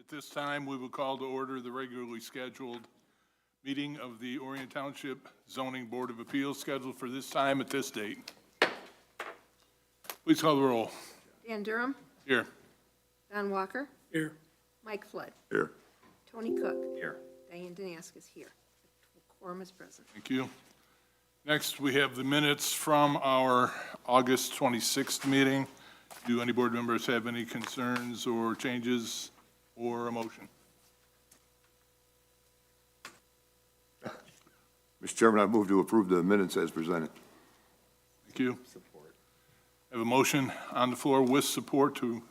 At this time, we will call to order the regularly scheduled meeting of the Orion Township Zoning Board of Appeals scheduled for this time at this date. Please call the roll. Dan Durham. Here. Don Walker. Here. Mike Flood. Here. Tony Cook. Here. Diane Danaskis here. Quorum is present. Thank you. Next, we have the minutes from our August 26th meeting. Do any board members have any concerns or changes or a motion? Mr. Chairman, I move to approve the minutes as presented. Thank you. Support. I have a motion on the floor with support to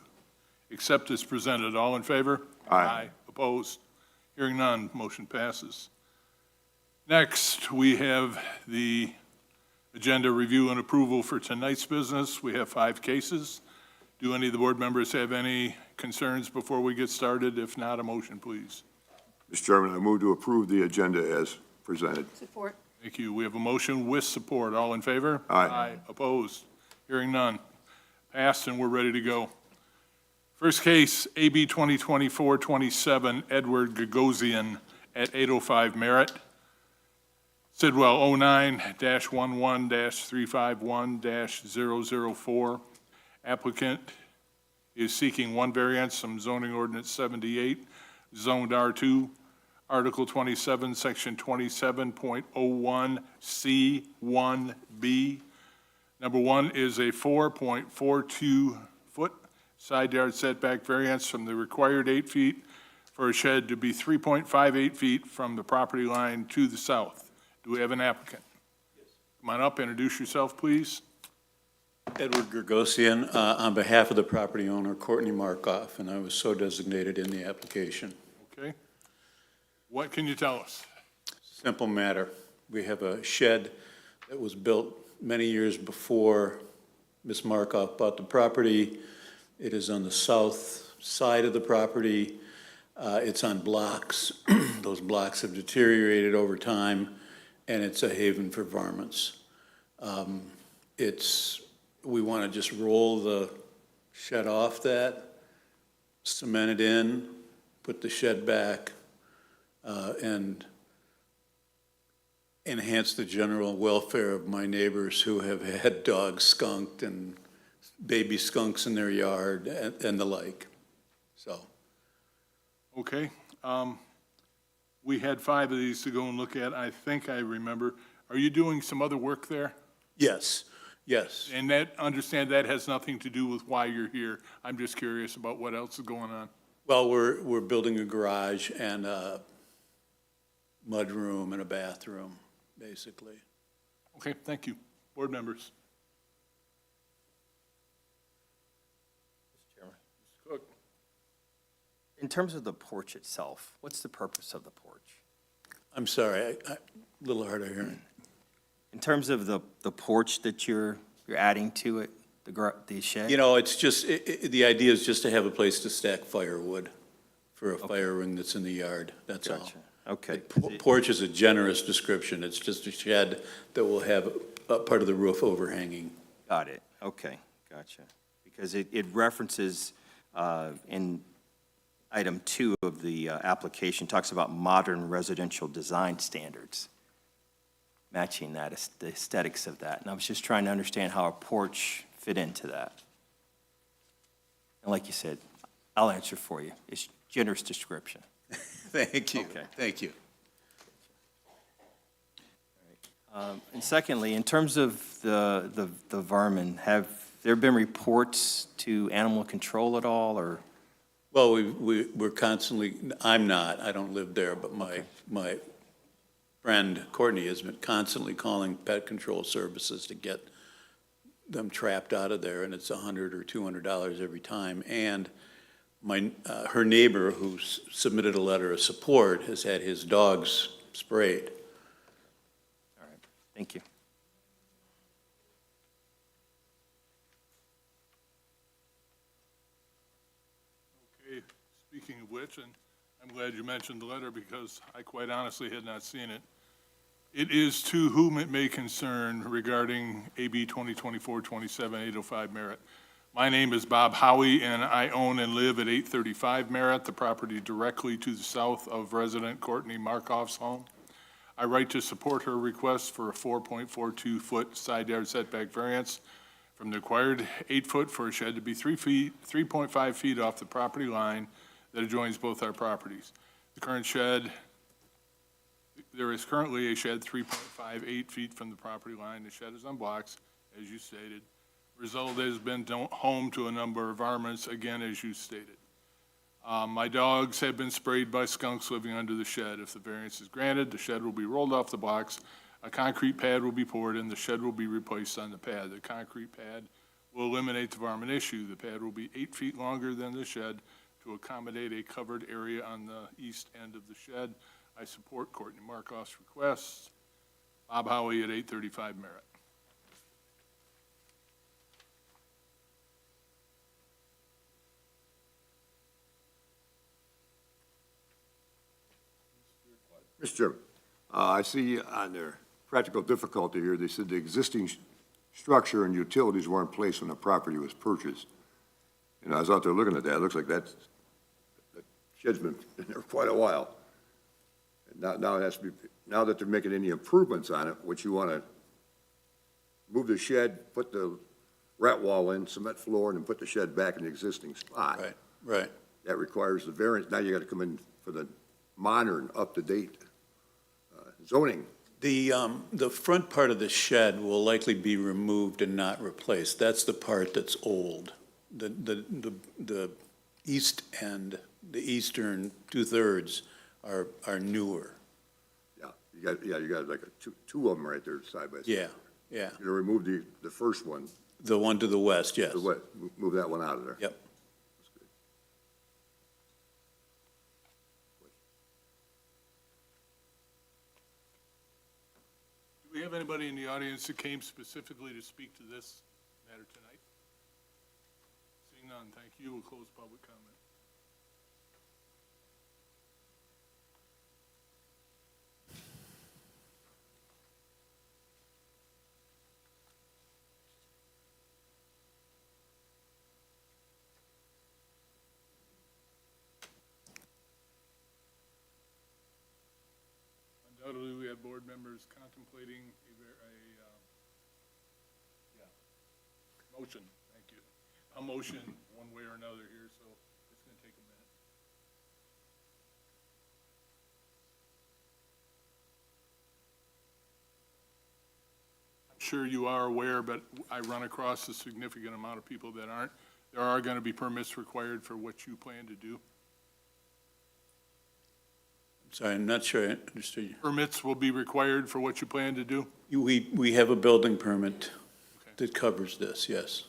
accept as presented. All in favor? Aye. Opposed? Hearing none, motion passes. Next, we have the agenda review and approval for tonight's business. We have 5 cases. Do any of the board members have any concerns before we get started? If not, a motion, please. Mr. Chairman, I move to approve the agenda as presented. Support. Thank you. We have a motion with support. All in favor? Aye. Opposed? Hearing none. Passed, and we're ready to go. First case, AB 2024-27, Edward Gagosian at 805 Merritt. Sidwell 09-11-351-004. Applicant is seeking one variance from zoning ordinance 78, zoned R2, Article 27, Section 27.01C1B. Number 1 is a 4.42-foot side yard setback variance from the required 8 feet for a shed to be 3.58 feet from the property line to the south. Do we have an applicant? Yes. Come on up, introduce yourself, please. Edward Gagosian, on behalf of the property owner, Courtney Markoff, and I was so designated in the application. Okay. What can you tell us? Simple matter. We have a shed that was built many years before Ms. Markoff bought the property. It is on the south side of the property. It's on blocks. Those blocks have deteriorated over time, and it's a haven for varmints. We want to just roll the shed off that, cement it in, put the shed back, and enhance the general welfare of my neighbors who have had dogs skunked and baby skunks in their yard and the like. So. Okay. We had 5 of these to go and look at. I think I remember. Are you doing some other work there? Yes, yes. And understand that has nothing to do with why you're here. I'm just curious about what else is going on. Well, we're building a garage and a mudroom and a bathroom, basically. Okay, thank you. Board members. Mr. Chairman. Mr. Cook. In terms of the porch itself, what's the purpose of the porch? I'm sorry, a little hard of hearing. In terms of the porch that you're adding to it, the shed? You know, it's just, the idea is just to have a place to stack firewood for a fire ring that's in the yard, that's all. Gotcha. Okay. Porch is a generous description. It's just a shed that will have a part of the roof overhanging. Got it. Okay, gotcha. Because it references in item 2 of the application, talks about modern residential design standards, matching that, the aesthetics of that. And I was just trying to understand how a porch fit into that. And like you said, I'll answer for you. It's generous description. Thank you. Okay. Thank you. And secondly, in terms of the vermin, have there been reports to animal control at all, or? Well, we're constantly, I don't live there, but my friend Courtney has been constantly calling pet control services to get them trapped out of there, and it's $100 or $200 every time. And her neighbor, who submitted a letter of support, has had his dogs sprayed. All right, thank you. Okay, speaking of which, and I'm glad you mentioned the letter because I quite honestly had not seen it. It is to whom it may concern regarding AB 2024-27, 805 Merritt. My name is Bob Howie, and I own and live at 835 Merritt, the property directly to the south of resident Courtney Markoff's home. I write to support her request for a 4.42-foot side yard setback variance from the required 8-foot for a shed to be 3.5 feet off the property line that adjoins both our properties. There is currently a shed 3.58 feet from the property line. The shed is on blocks, as you stated. Result has been home to a number of varmints, again, as you stated. My dogs have been sprayed by skunks living under the shed. If the variance is granted, the shed will be rolled off the blocks, a concrete pad will be poured, and the shed will be replaced on the pad. The concrete pad will eliminate the varmint issue. The pad will be 8 feet longer than the shed to accommodate a covered area on the east end of the shed. I support Courtney Markoff's requests. Bob Howie at 835 Merritt. Mr. Chairman, I see on their practical difficulty here, they said the existing structure and utilities were in place when the property was purchased. And I was out there looking at that, it looks like that shed's been in there quite a while. And now it has to be, now that they're making any improvements on it, which you want to move the shed, put the rat wall in, cement floor, and then put the shed back in the existing spot. Right, right. That requires the variance, now you got to come in for the modern, up-to-date zoning. The front part of the shed will likely be removed and not replaced. That's the part that's old. The east end, the eastern two-thirds are newer. Yeah, you got like two of them right there side by side. Yeah, yeah. You're gonna remove the first one, The one to the west, yes. move that one out of there. Yep. Do we have anybody in the audience that came specifically to speak to this matter tonight? Seeing none, thank you. We'll close public comment. Undoubtedly, we had board members contemplating motion, thank you. A motion, one way or another here, so it's gonna take a minute. I'm sure you are aware, but I run across a significant amount of people that aren't. There are gonna be permits required for what you plan to do. Sorry, I'm not sure I understood you. Permits will be required for what you plan to do? We have a building permit Okay. that covers this, yes.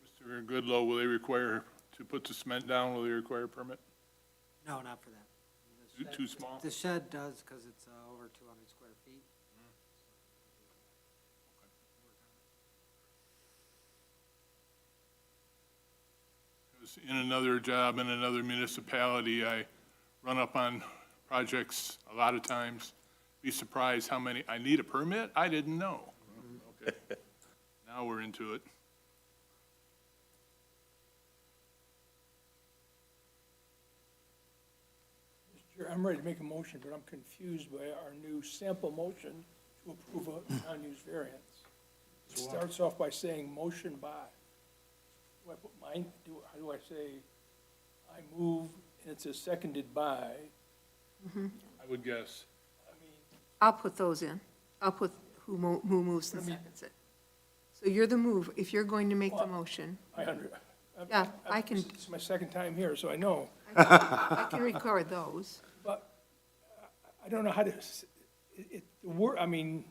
Mr. Goodlow, will they require, to put the cement down, will they require a permit? No, not for that. The shed- Too small? The shed does, because it's over 200 square feet. Because in another job, in another municipality, I run up on projects a lot of times, be surprised how many, I need a permit? I didn't know. Okay. Now we're into it. Mr. Chair, I'm ready to make a motion, but I'm confused by our new sample motion to approve a non-use variance. It starts off by saying motion by. Do I put mine, how do I say, I move, and it says seconded by? I would guess. I mean, I'll put those in. I'll put who moves and seconds it. So you're the move, if you're going to make the motion, Yeah, I can- It's my second time here, so I know, I can record those. but I don't know how to, the word, I mean,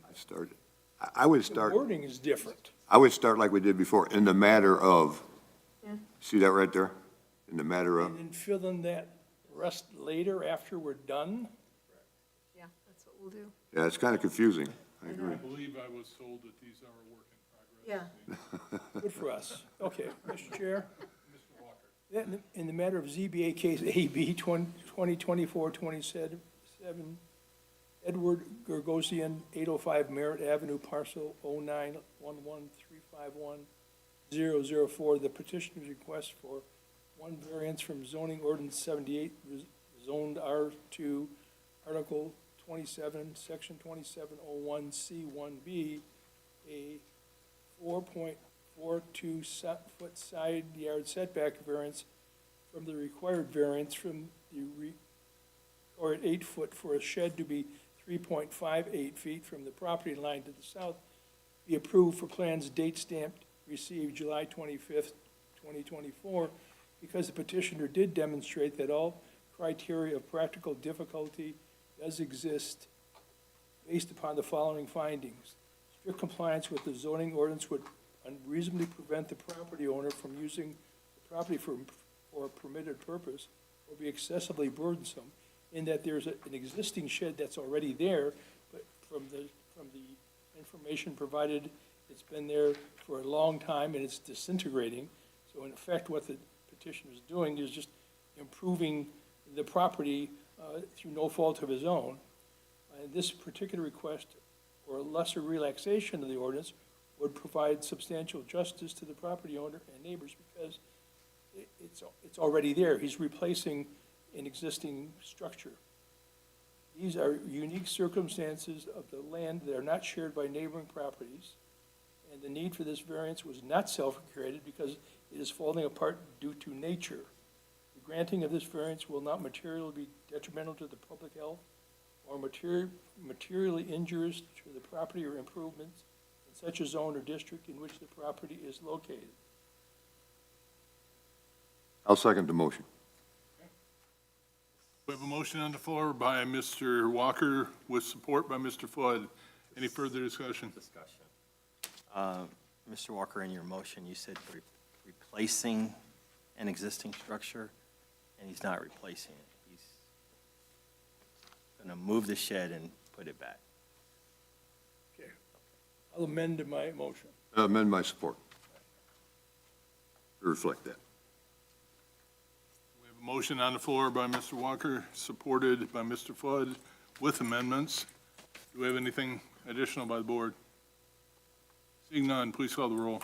I would the start, wording is different. I would start like we did before, in the matter of, Yeah. see that right there? In the matter of, And then fill in that rest later after we're done. Yeah, that's what we'll do. yeah, it's kind of confusing, I agree. I believe I was told that these are a work in progress. Yeah. Good for us. Okay, Mr. Chair. That in the matter of ZBA case AB 2024-27, Edward Gergosian, 805 Merritt Avenue, parcel 0911351, 004, the petitioner's request for one variance from zoning ordinance 78, zoned R2, Article 27, Section 2701C1B, a 4.42 foot side yard setback variance from the required variance from the or at 8 foot for a shed to be 3.58 feet from the property line to the south, be approved for plans date stamped received July 25th, 2024, because the petitioner did demonstrate that all criteria of practical difficulty does exist based upon the following findings. Strict compliance with the zoning ordinance would unreasonably prevent the property owner from using the property for a permitted purpose or be excessively burdensome, in that there's an existing shed that's already there, but from the information provided, it's been there for a long time and it's disintegrating. So in effect, what the petitioner is doing is just improving the property through no fault of his own. And this particular request for a lesser relaxation of the ordinance would provide substantial justice to the property owner and neighbors because it's already there. He's replacing an existing structure. These are unique circumstances of the land that are not shared by neighboring properties, and the need for this variance was not self-created because it is falling apart due to nature. The granting of this variance will not materially be detrimental to the public health or materially injurious to the property or improvements in such a zone or district in which the property is located. I'll second the motion. We have a motion on the floor by Mr. Walker with support by Mr. Flood. Any further discussion? Mr. Walker, in your motion, you said replacing an existing structure, and he's not replacing it. He's going to move the shed and put it back. Okay. I'll amend my motion. Amend my support to reflect that. We have a motion on the floor by Mr. Walker, supported by Mr. Flood with amendments. Do we have anything additional by the board? Seeing none, please call the roll.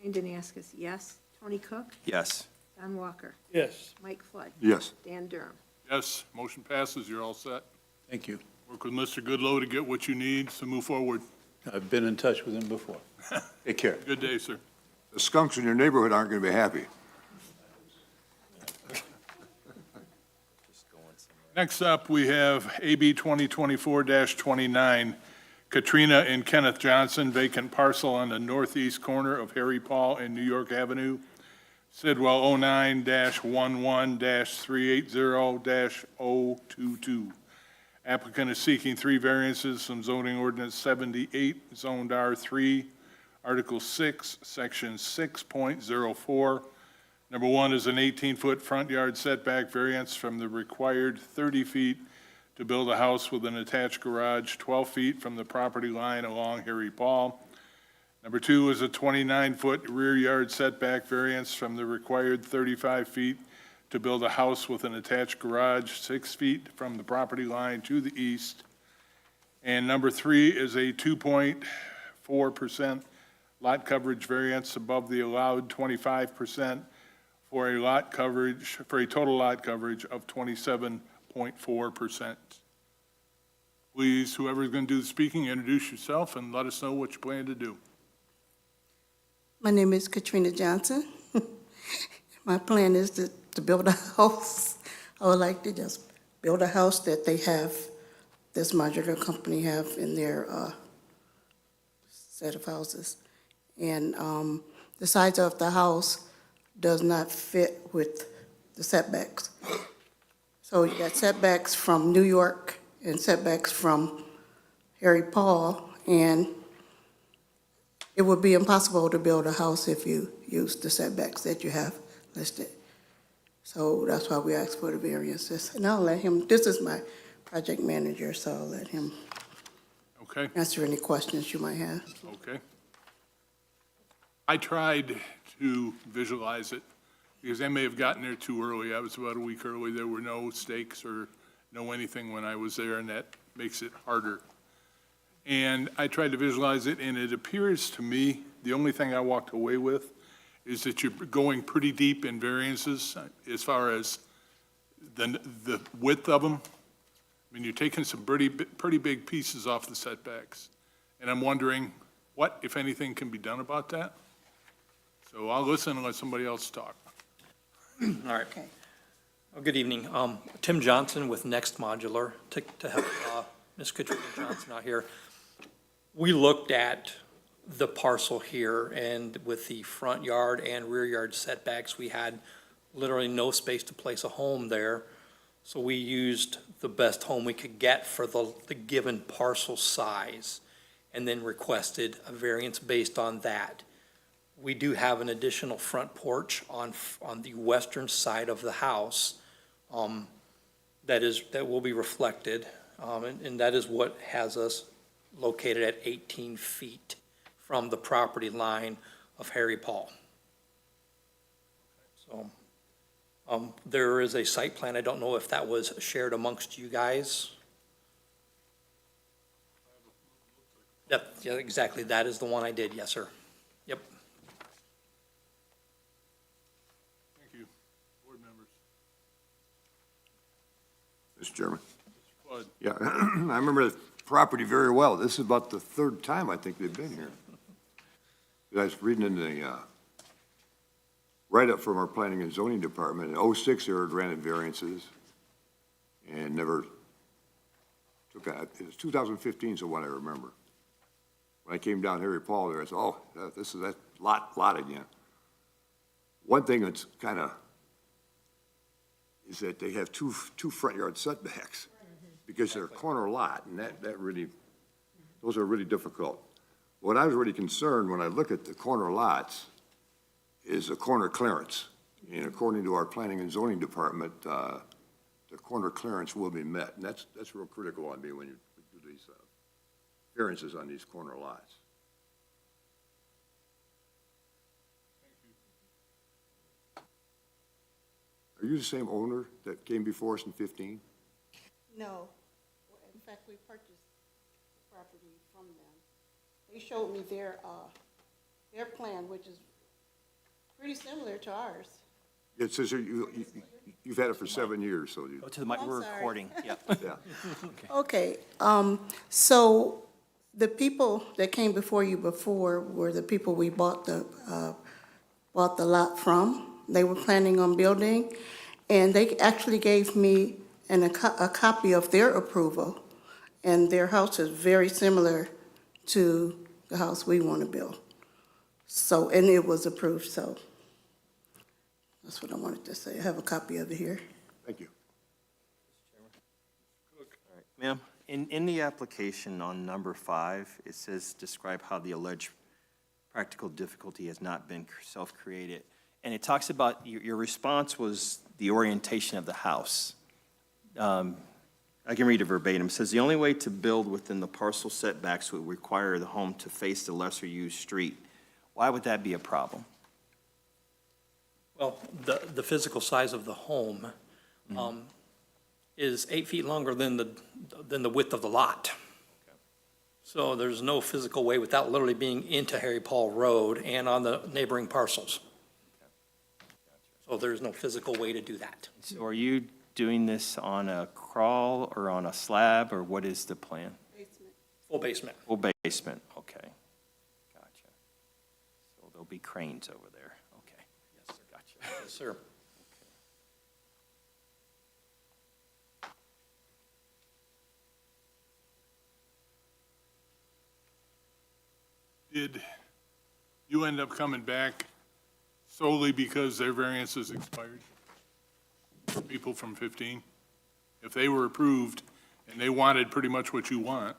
Brian Danaskis, yes. Tony Cook? Yes. Don Walker? Yes. Mike Flood? Yes. Dan Durham? Yes, motion passes. You're all set. Thank you. Work with Mr. Goodloe to get what you need to move forward. I've been in touch with him before. Take care. Good day, sir. The skunks in your neighborhood aren't going to be happy. Next up, we have AB 2024-29, Katrina and Kenneth Johnson, vacant parcel on the northeast corner of Harry Paul and New York Avenue, Sidwell 09-11-380-022. Applicant is seeking 3 variances from zoning ordinance 78, zoned R3, Article 6, Section 6.04. Number 1 is an 18-foot front yard setback variance from the required 30 feet to build a house with an attached garage 12 feet from the property line along Harry Paul. Number 2 is a 29-foot rear yard setback variance from the required 35 feet to build a house with an attached garage 6 feet from the property line to the east. And number 3 is a 2.4% lot coverage variance above the allowed 25% for a lot coverage, for a total lot coverage of 27.4%. Please, whoever's going to do the speaking, introduce yourself and let us know what you plan to do. My name is Katrina Johnson. My plan is to build a house. I would like to just build a house that they have, this modular company have in their set of houses. And the size of the house does not fit with the setbacks. So you got setbacks from New York and setbacks from Harry Paul, and it would be impossible to build a house if you use the setbacks that you have listed. So that's why we asked for the variances. And I'll let him, this is my project manager, so I'll let him Okay? answer any questions you might have. Okay. I tried to visualize it because I may have gotten there too early. I was about a week early. There were no stakes or no anything when I was there, and that makes it harder. And I tried to visualize it, and it appears to me, the only thing I walked away with is that you're going pretty deep in variances as far as the width of them. I mean, you're taking some pretty big pieces off the setbacks. And I'm wondering what, if anything, can be done about that? So I'll listen and let somebody else talk. All right. Well, good evening. Tim Johnson with Next Modular to help Ms. Katrina Johnson out here. We looked at the parcel here, and with the front yard and rear yard setbacks, we had literally no space to place a home there. So we used the best home we could get for the given parcel size, and then requested a variance based on that. We do have an additional front porch on the western side of the house that will be reflected, and that is what has us located at 18 feet from the property line of Harry Paul. So there is a site plan. I don't know if that was shared amongst you guys. Yep, yeah, exactly. That is the one I did. Yes, sir. Yep. Thank you. Board members. Mr. Chairman. Flood. Yeah, I remember the property very well. This is about the third time I think they've been here. I was reading in the write-up from our planning and zoning department, in '06, they were granted variances and never took out. It was 2015 is the one I remember. When I came down Harry Paul there, I said, oh, this is that lot again. One thing that's kind of, is that they have two front yard setbacks because they're a corner lot, and that really, those are really difficult. What I was really concerned when I look at the corner lots is the corner clearance. And according to our planning and zoning department, the corner clearance will be met. And that's real critical on me when you do these variances on these corner lots. Are you the same owner that came before us in 15? No. In fact, we purchased the property from them. They showed me their plan, which is pretty similar to ours. It says here you've had it for 7 years, so you, Go to the mic, I'm we're sorry. recording, yep. yeah. Okay, so the people that came before you before were the people we bought the lot from. They were planning on building, and they actually gave me a copy of their approval, and their house is very similar to the house we want to build. So, and it was approved, so that's what I wanted to say. I have a copy of it here. Thank you. Ma'am, in the application on number 5, it says, describe how the alleged practical difficulty has not been self-created. And it talks about, your response was the orientation of the house. I can read it verbatim. It says, the only way to build within the parcel setbacks would require the home to face the lesser-used street. Why would that be a problem? Well, the physical size of the home is 8 feet longer than the width of the lot. So there's no physical way without literally being into Harry Paul Road and on the neighboring parcels. So there's no physical way to do that. So are you doing this on a crawl or on a slab, or what is the plan? Full basement. Full basement, okay. Gotcha. So there'll be cranes over there, okay. Yes, sir. Gotcha. Yes, sir. Did you end up coming back solely because their variances expired? For people from 15? If they were approved and they wanted pretty much what you want,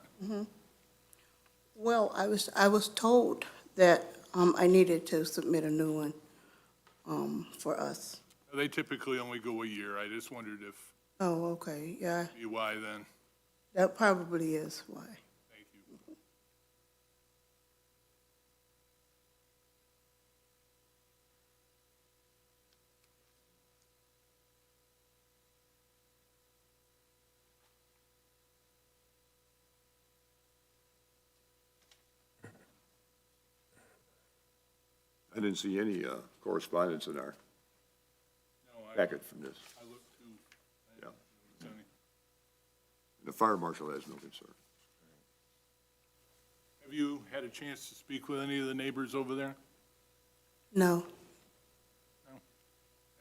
Well, I was told that I needed to submit a new one for us. they typically only go a year. I just wondered if, Oh, okay, yeah, why then? that probably is why. Thank you. I didn't see any correspondence in our No, packet from this. I looked too. Yeah. Any- The fire marshal has no concern. Have you had a chance to speak with any of the neighbors over there? No,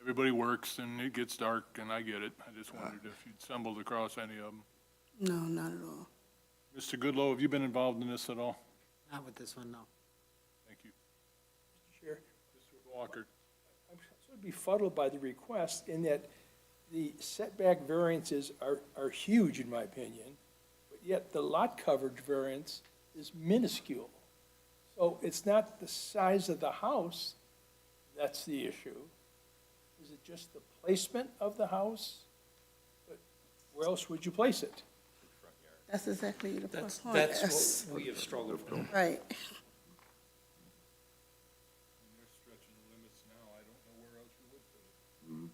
Everybody works and it gets dark, and I get it. I just wondered if you'd stumbled across any of them. no, not at all. Mr. Goodloe, have you been involved in this at all? Not with this one, no. Thank you. Mr. Chair, Mr. Walker? I'm sort of befuddled by the request in that the setback variances are huge, in my opinion, but yet the lot coverage variance is minuscule. So it's not the size of the house that's the issue. Is it just the placement of the house? But where else would you place it? That's exactly the point. That's Yes. what we have struggled with. Right. They're stretching the limits now. I don't know where else you would put it.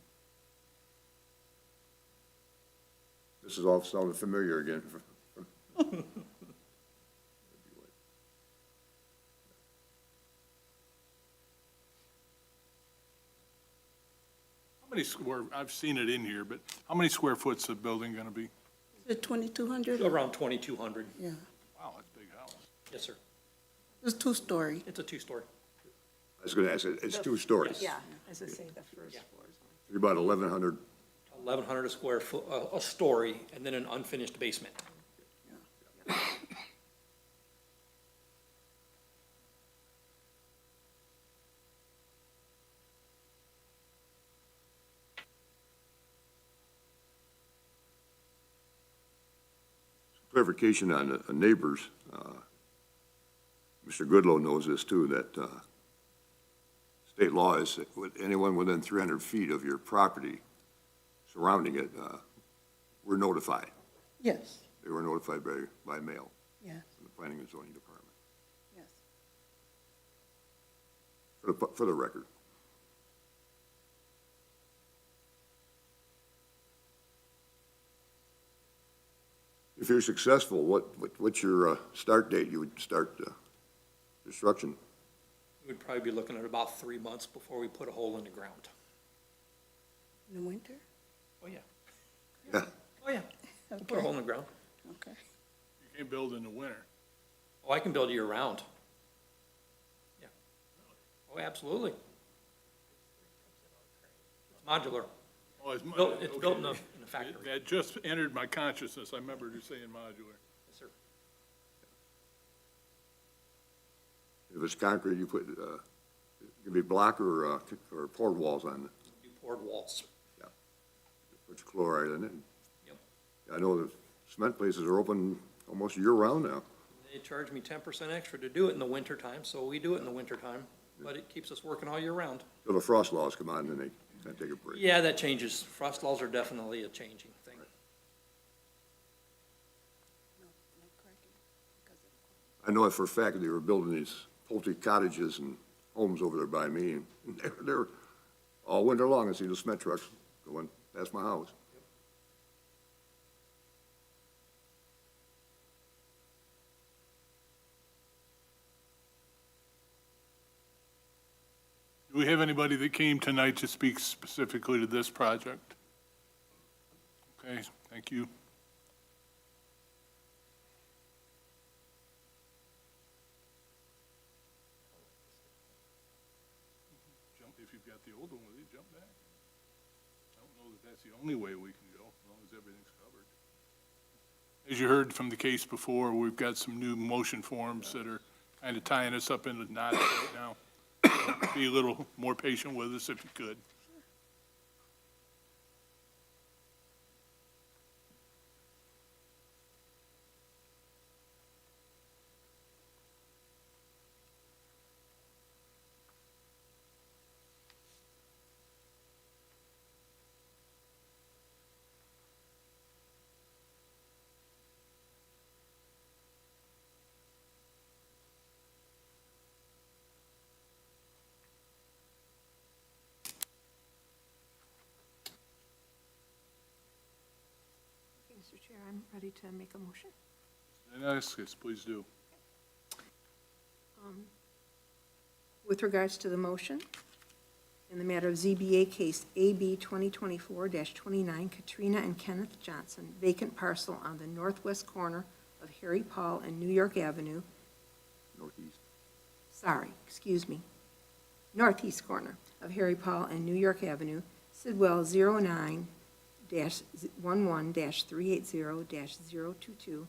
This is all sounding familiar again. How many square, I've seen it in here, but how many square foot's the building gonna be? Is it 2,200? Around 2,200. Yeah, Wow, that's a big house. Yes, sir. it's two-story. It's a two-story. I was gonna ask, it's two stories. Yeah, as I say, the first floor is only. You're about 1,100, 1,100 a square foot, a story, and then an unfinished basement. clarification on the neighbors. Mr. Goodloe knows this too, that state law is that anyone within 300 feet of your property surrounding it, we're notified. Yes, They were notified by mail yes, from the Planning and Zoning Department, yes. for the record. If you're successful, what's your start date you would start construction? We'd probably be looking at about 3 months before we put a hole in the ground. In the winter? Oh, yeah. Yeah. Oh, yeah. We'll put a hole in the ground. Okay. You can't build in the winter. Oh, I can build year-round. Yeah. Oh, absolutely. It's modular. Oh, it's It's built in a okay. factory. That just entered my consciousness. I remember you saying modular. Yes, sir. If it's concrete, you put, it can be block or poured walls on it, Do poured walls. put your chloride in it. Yep. I know the cement places are open almost year-round now. They charge me 10% extra to do it in the wintertime, so we do it in the wintertime, but it keeps us working all year round. So the frost laws come on, then they can't take a break. Yeah, that changes. Frost laws are definitely a changing thing. I know for a fact they were building these Pulte cottages and homes over there by me, and they're all winter long, I see the cement trucks going past my house. Do we have anybody that came tonight to speak specifically to this project? Okay, thank you. Jump, if you've got the old one with you, jump back. I don't know that that's the only way we can go, as long as everything's covered. As you heard from the case before, we've got some new motion forms that are kind of tying us up into knots right now. Be a little more patient with us if you could. Okay, Mr. Chair, I'm ready to make a motion. Yes, please do. With regards to the motion, in the matter of ZBA case AB 2024-29, Katrina and Kenneth Johnson, vacant parcel on the northwest corner of Harry Paul and New York Avenue, Northeast. northeast corner of Harry Paul and New York Avenue, Sidwell 09-11-380-022. The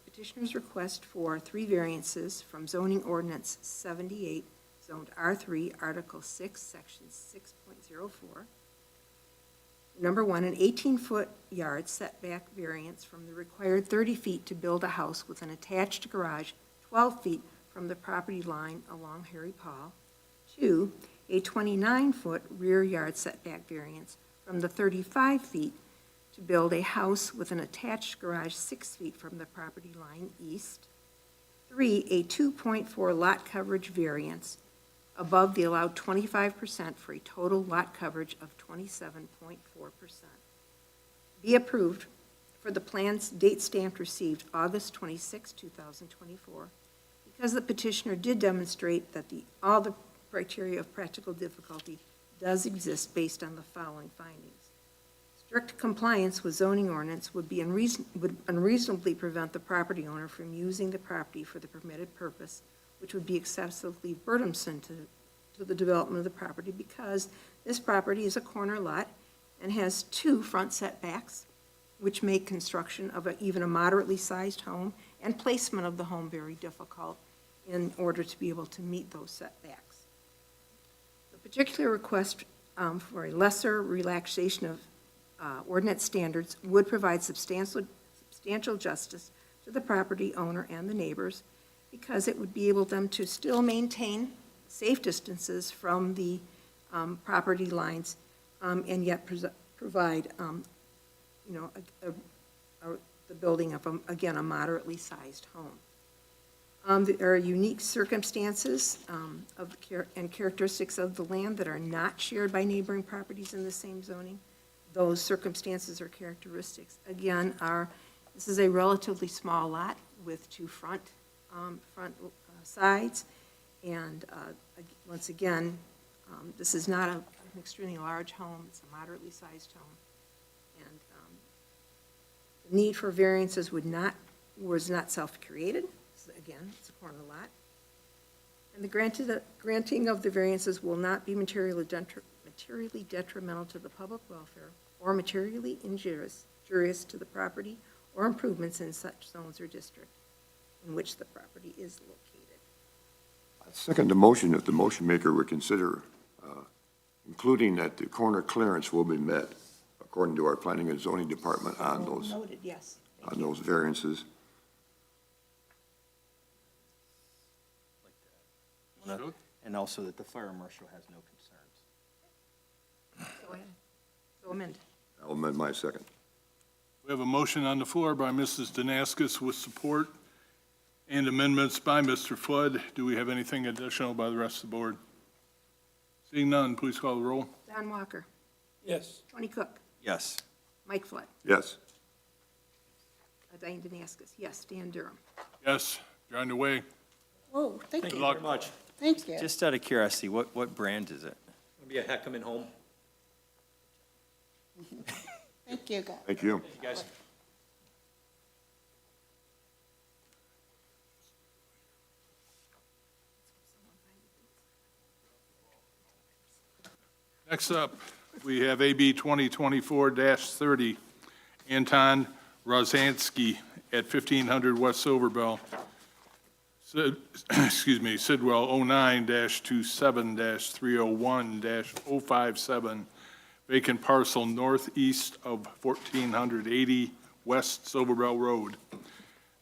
petitioner's request for 3 variances from zoning ordinance 78, zoned R3, Article 6, Section 6.04. Number 1, an 18-foot yard setback variance from the required 30 feet to build a house with an attached garage 12 feet from the property line along Harry Paul. 2, a 29-foot rear yard setback variance from the 35 feet to build a house with an attached garage 6 feet from the property line east. 3, a 2.4 lot coverage variance above the allowed 25% for a total lot coverage of 27.4%. Be approved for the plans date stamped received August 26, 2024, because the petitioner did demonstrate that all the criteria of practical difficulty does exist based on the following findings. Strict compliance with zoning ordinance would unreasonably prevent the property owner from using the property for the permitted purpose, which would be excessively burdensome to the development of the property, because this property is a corner lot and has 2 front setbacks, which make construction of even a moderately sized home and placement of the home very difficult in order to be able to meet those setbacks. The particular request for a lesser relaxation of ordinance standards would provide substantial justice to the property owner and the neighbors, because it would be able them to still maintain safe distances from the property lines, and yet provide, the building of, again, a moderately sized home. There are unique circumstances and characteristics of the land that are not shared by neighboring properties in the same zoning. Those circumstances or characteristics, again, this is a relatively small lot with 2 front sides, and once again, this is not an extremely large home, it's a moderately sized home, and the need for variances was not self-created. Again, it's a corner lot, and the granting of the variances will not be materially detrimental to the public welfare or materially injurious to the property or improvements in such zones or district in which the property is located. I second the motion if the motion maker would consider including that the corner clearance will be met according to our planning and zoning department on those Noted, yes. variances. And also that the fire marshal has no concerns. Go ahead. So amend. I'll amend my second. We have a motion on the floor by Mrs. Danaskis with support and amendments by Mr. Flood. Do we have anything additional by the rest of the board? Seeing none, please call the roll. Don Walker. Yes. Tony Cook. Yes. Mike Flood. Yes. Diane Danaskis. Yes. Dan Durham. Yes, you're on your way. Whoa, thank Good you. luck. Much. Thank you. Just out of curiosity, what brand is it? It'll be a Heckman home. Thank you, guys. Thank you. You guys. Next up, we have AB 2024-30, Anton Rozansky at 1500 West Silverbell. Sidwell 09-27-301-057, vacant parcel northeast of 1480 West Silverbell Road.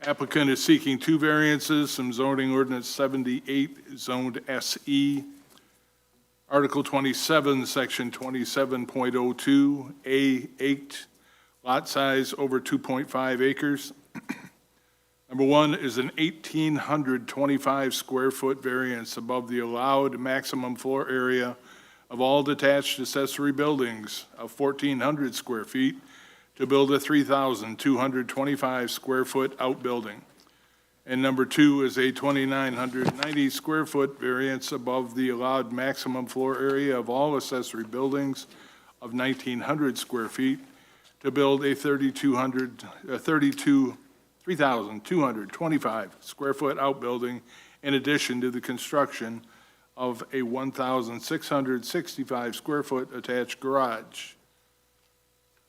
Applicant is seeking 2 variances from zoning ordinance 78, zoned SE, Article 27, Section 27.02, A8, lot size over 2.5 acres. Number 1 is an 1,825 square foot variance above the allowed maximum floor area of all detached accessory buildings of 1,400 square feet to build a 3,225 square foot outbuilding. And number 2 is a 2,990 square foot variance above the allowed maximum floor area of all accessory buildings of 1,900 square feet to build a 3,225 square foot outbuilding in addition to the construction of a 1,665 square foot attached garage.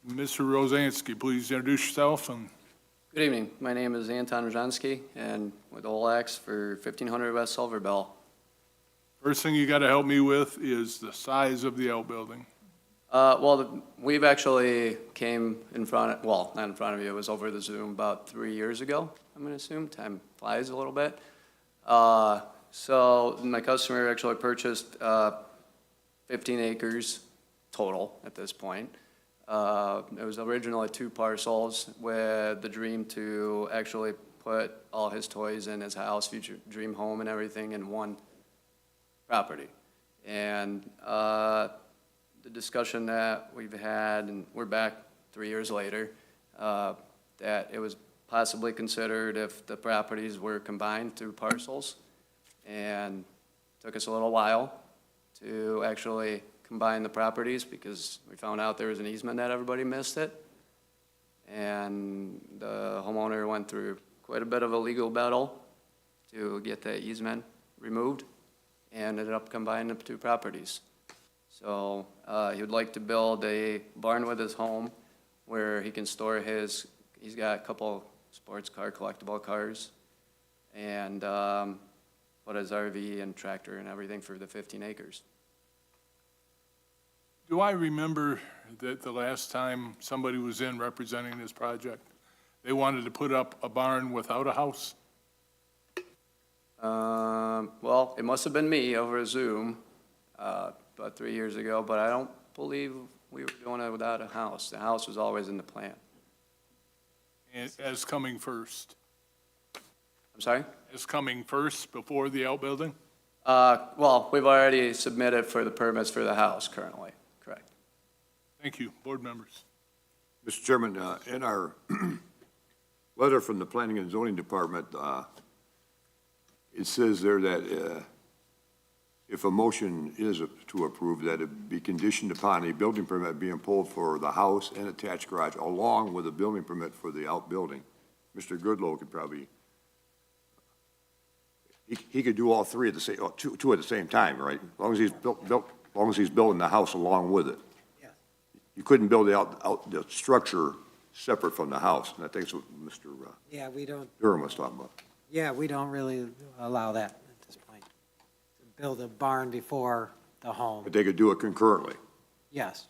Mr. Rosansky, please introduce yourself and Good evening. My name is Anton Rojansky, and with OLX for 1500 West Silver Bell. first thing you got to help me with is the size of the outbuilding. We've actually came in front, well, not in front of you, it was over the Zoom about 3 years ago, I'm going to assume. Time flies a little bit. So my customer actually purchased 15 acres total at this point. It was originally 2 parcels with the dream to actually put all his toys in his house, future dream home and everything in one property. And the discussion that we've had, and we're back 3 years later, that it was possibly considered if the properties were combined to parcels. And it took us a little while to actually combine the properties because we found out there was an easement that everybody missed it. And the homeowner went through quite a bit of a legal battle to get the easement removed and ended up combining the 2 properties. So he would like to build a barn with his home where he can store he's got a couple sports car, collectible cars, and put his RV and tractor and everything for the 15 acres. Do I remember that the last time somebody was in representing this project, they wanted to put up a barn without a house? Well, it must have been me over Zoom about 3 years ago, but I don't believe we were doing it without a house. The house was always in the plan. As coming first? I'm sorry? As coming first before the outbuilding? Well, we've already submitted for the permits for the house currently, correct. Thank you. Board members. Mr. Chairman, in our letter from the Planning and Zoning Department, it says there that if a motion is to approve, that it be conditioned upon a building permit being pulled for the house and attached garage, along with a building permit for the outbuilding. Mr. Goodloe could probably, he could do all 3 at the same, two at the same time, right? As long as he's as long as he's building the house along with it. Yes. You couldn't build the structure separate from the house, and I think that's what Mr. Yeah, we don't, Durham was talking about. yeah, we don't really allow that at this point. To build a barn before the home, But they could do it concurrently. yes.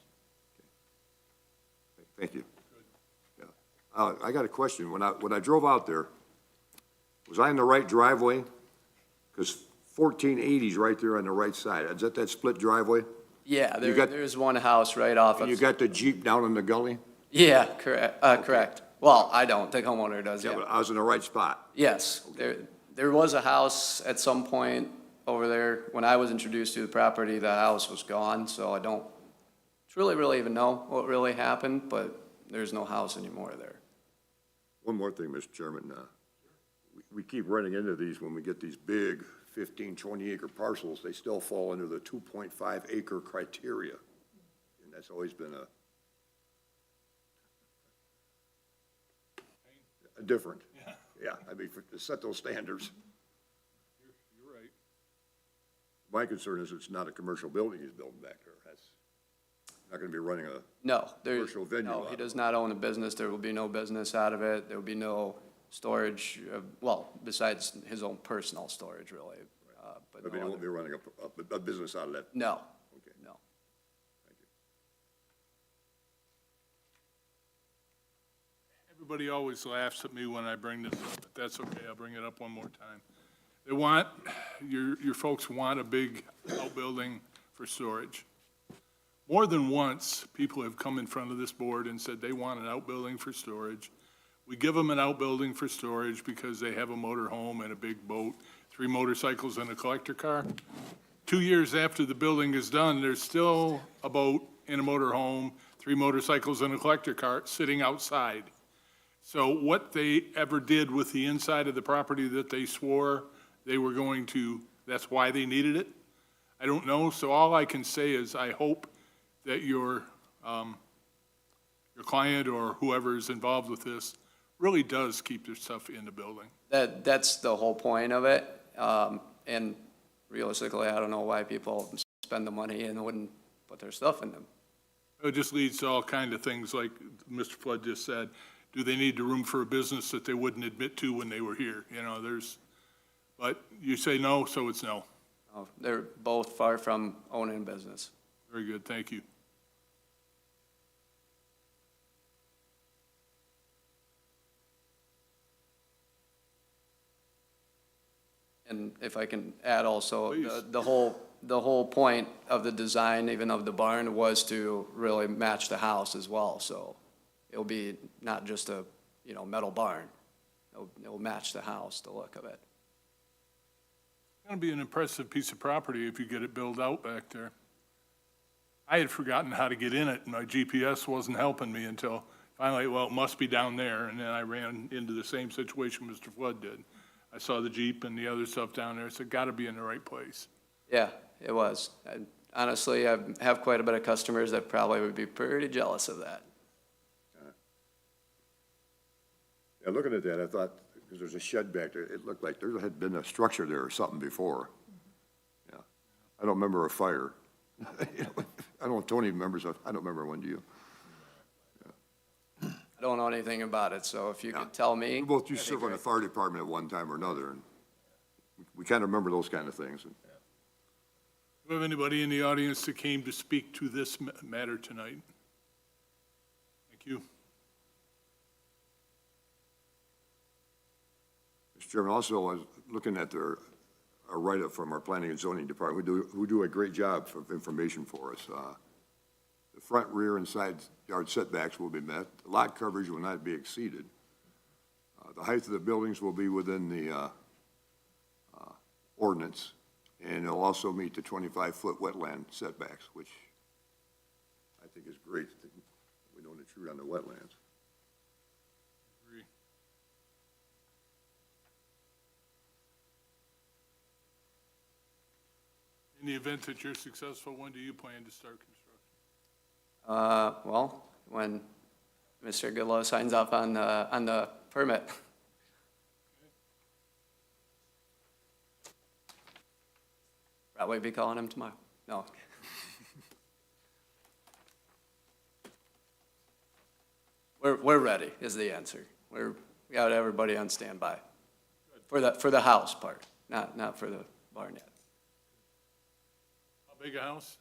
Thank you. Yeah. I got a question. When I drove out there, was I in the right driveway? Because 1480's right there on the right side. Is that split driveway? Yeah, You got- there's one house right off And you of, got the Jeep down in the gully? yeah, correct, correct. Well, I don't, the homeowner does, Yeah, yeah. but I was in the right spot. Yes, there was a house at some point over there. When I was introduced to the property, the house was gone, so I don't really even know what really happened, but there's no house anymore there. One more thing, Mr. Chairman. We keep running into these when we get these big 15, 20 acre parcels. They still fall under the 2.5 acre criteria. And that's always been a different. Yeah, I mean, to set those standards. You're right. My concern is it's not a commercial building he's building back there. That's not gonna be running a, No, Commercial venue no, lot. he does not own a business. There will be no business out of it. There will be no storage, well, besides his own personal storage, really. But I mean, no it won't be other- running a business out of that. No, Okay. no. Everybody always laughs at me when I bring this up, but that's okay. I'll bring it up one more time. They want, your folks want a big outbuilding for storage. More than once, people have come in front of this board and said they want an outbuilding for storage. We give them an outbuilding for storage because they have a motor home and a big boat, 3 motorcycles and a collector car. 2 years after the building is done, there's still a boat and a motor home, 3 motorcycles and a collector car sitting outside. So what they ever did with the inside of the property that they swore they were going to, that's why they needed it? I don't know, so all I can say is I hope that your client or whoever is involved with this really does keep their stuff in the building. That's the whole point of it. And realistically, I don't know why people spend the money and wouldn't put their stuff in them. It just leads to all kind of things like Mr. Flood just said. Do they need the room for a business that they wouldn't admit to when they were here? You know, but you say no, so it's no. They're both far from owning a business. Very good, thank you. And if I can add also, Please. the whole point of the design, even of the barn, was to really match the house as well. So it'll be not just a, metal barn. It'll match the house, the look of it. It's going to be an impressive piece of property if you get it built out back there. I had forgotten how to get in it, and my GPS wasn't helping me until finally, well, it must be down there, and then I ran into the same situation Mr. Flood did. I saw the Jeep and the other stuff down there, so it got to be in the right place. Yeah, it was. Honestly, I have quite a bit of customers that probably would be pretty jealous of that. Yeah, looking at that, I thought, because there's a shed back there, it looked like there had been a structure there or something before. Yeah, I don't remember a fire. I don't know if Tony remembers, I don't remember one, do you? I don't know anything about it, so if you Yeah. could tell me. We both used to that'd be serve on the great. fire department at one time or another, and we kind of remember those kind of things. Do we have anybody in the audience that came to speak to this matter tonight? Thank you. Mr. Chairman, also, I was looking at a write-up from our planning and zoning department, who do a great job of information for us. The front, rear, and side yard setbacks will be met. The lot coverage will not be exceeded. The height of the buildings will be within the ordinance, and it'll also meet the 25-foot wetland setbacks, which I think is great. We don't intrude on the wetlands. Agree. In the event that you're successful, when do you plan to start construction? Well, when Mr. Goodlow signs off on the permit. Probably be calling him tomorrow. No. We're ready is the answer. We got everybody on standby for the house part, not for the barn yet. How big a house?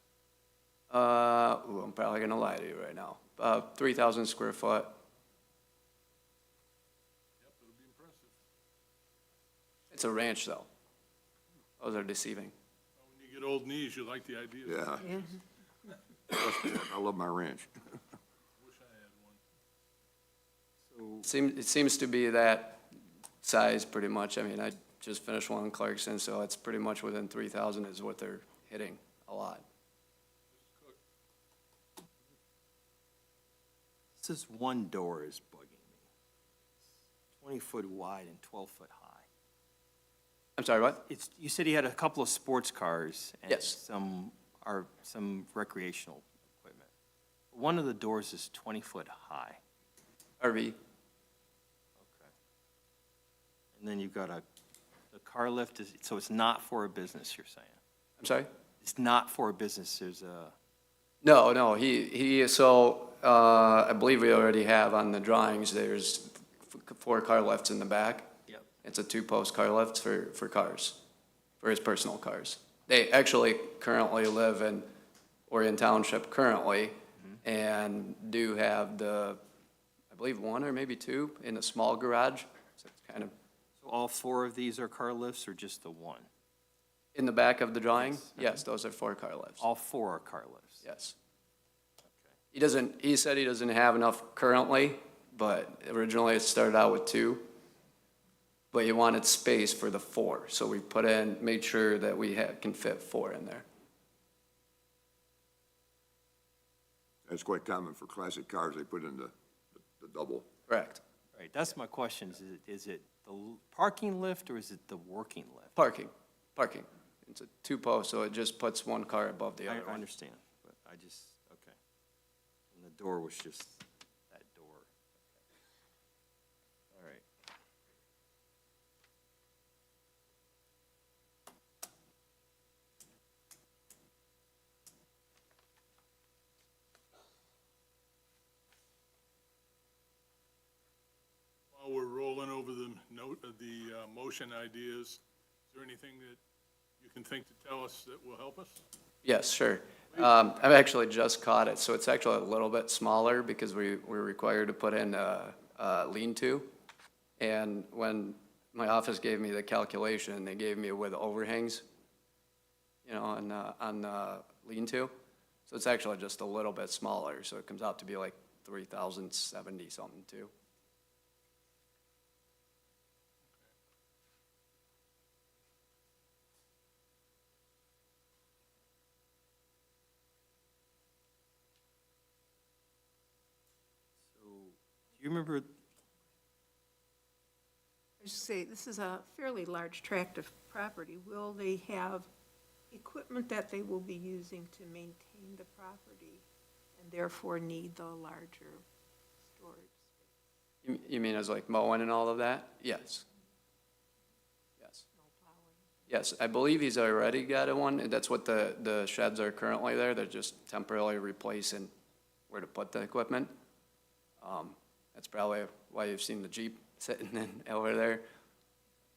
I'm probably gonna lie to you right now. 3,000 square foot. Yep, it'll be impressive. It's a ranch though. Those are deceiving. Well, when you get old knees, you like the idea. Yeah, Yeah. I love my ranch. Wish I had one. It seems to be that size pretty much. I mean, I just finished one in Clarkson, so it's pretty much within 3,000 is what they're hitting a lot. This one door is bugging me. 20-foot wide and 12-foot high. I'm sorry, what? You said he had a couple of sports cars and Yes. some recreational equipment. One of the doors is 20-foot high. RV. Okay. And then you've got the car lift, so it's not for a business, you're saying? I'm sorry? It's not for a business, there's a, No, I believe we already have on the drawings, there's 4 car lifts in the back. Yep. It's a 2-post car lift for cars, for his personal cars. They actually currently live in Orion Township currently, and do have I believe 1 or maybe 2 in a small garage. So it's kind of so all 4 of these are car lifts or just the one? in the back of the drawing. Yes. Yes, those are 4 car lifts. All 4 are car lifts? Yes. He said he doesn't have enough currently, but originally it started out with 2. But he wanted space for the 4, so we made sure that we can fit 4 in there. That's quite common for classic cars, they put in the double. Correct. Right, that's my question. Is it the parking lift or is it the working lift? Parking. It's a two-post, so it just puts one car above the I other one. understand, but I just, okay. And the door was just that door. Okay. All right. While we're rolling over the motion ideas, is there anything that you can think to tell us that will help us? Yes, sure. I've actually just caught it, so it's actually a little bit smaller because we're required to put in a lean-to. And when my office gave me the calculation, they gave me it with overhangs, on the lean-to. So it's actually just a little bit smaller, so it comes out to be like 3,070 something too. So, do you remember, I should say, this is a fairly large tract of property. Will they have equipment that they will be using to maintain the property and therefore need the larger storage? You mean as like mowing and all of that? Yes. Yes. No plowing? Yes, I believe he's already got one, and that's what the sheds are currently there. They're just temporarily replacing where to put the equipment. That's probably why you've seen the Jeep sitting in over there.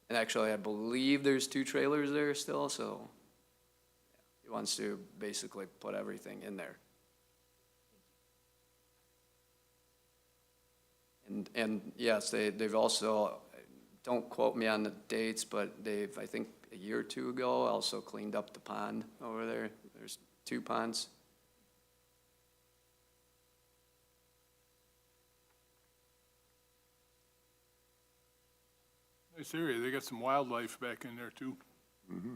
And actually, I believe there's 2 trailers there still, so yeah, he wants to basically put everything in there. And yes, they've also, don't quote me on the dates, but they've, I think, a year or 2 ago, also cleaned up the pond over there. There's 2 ponds. Nice area. They got some wildlife back in there, too.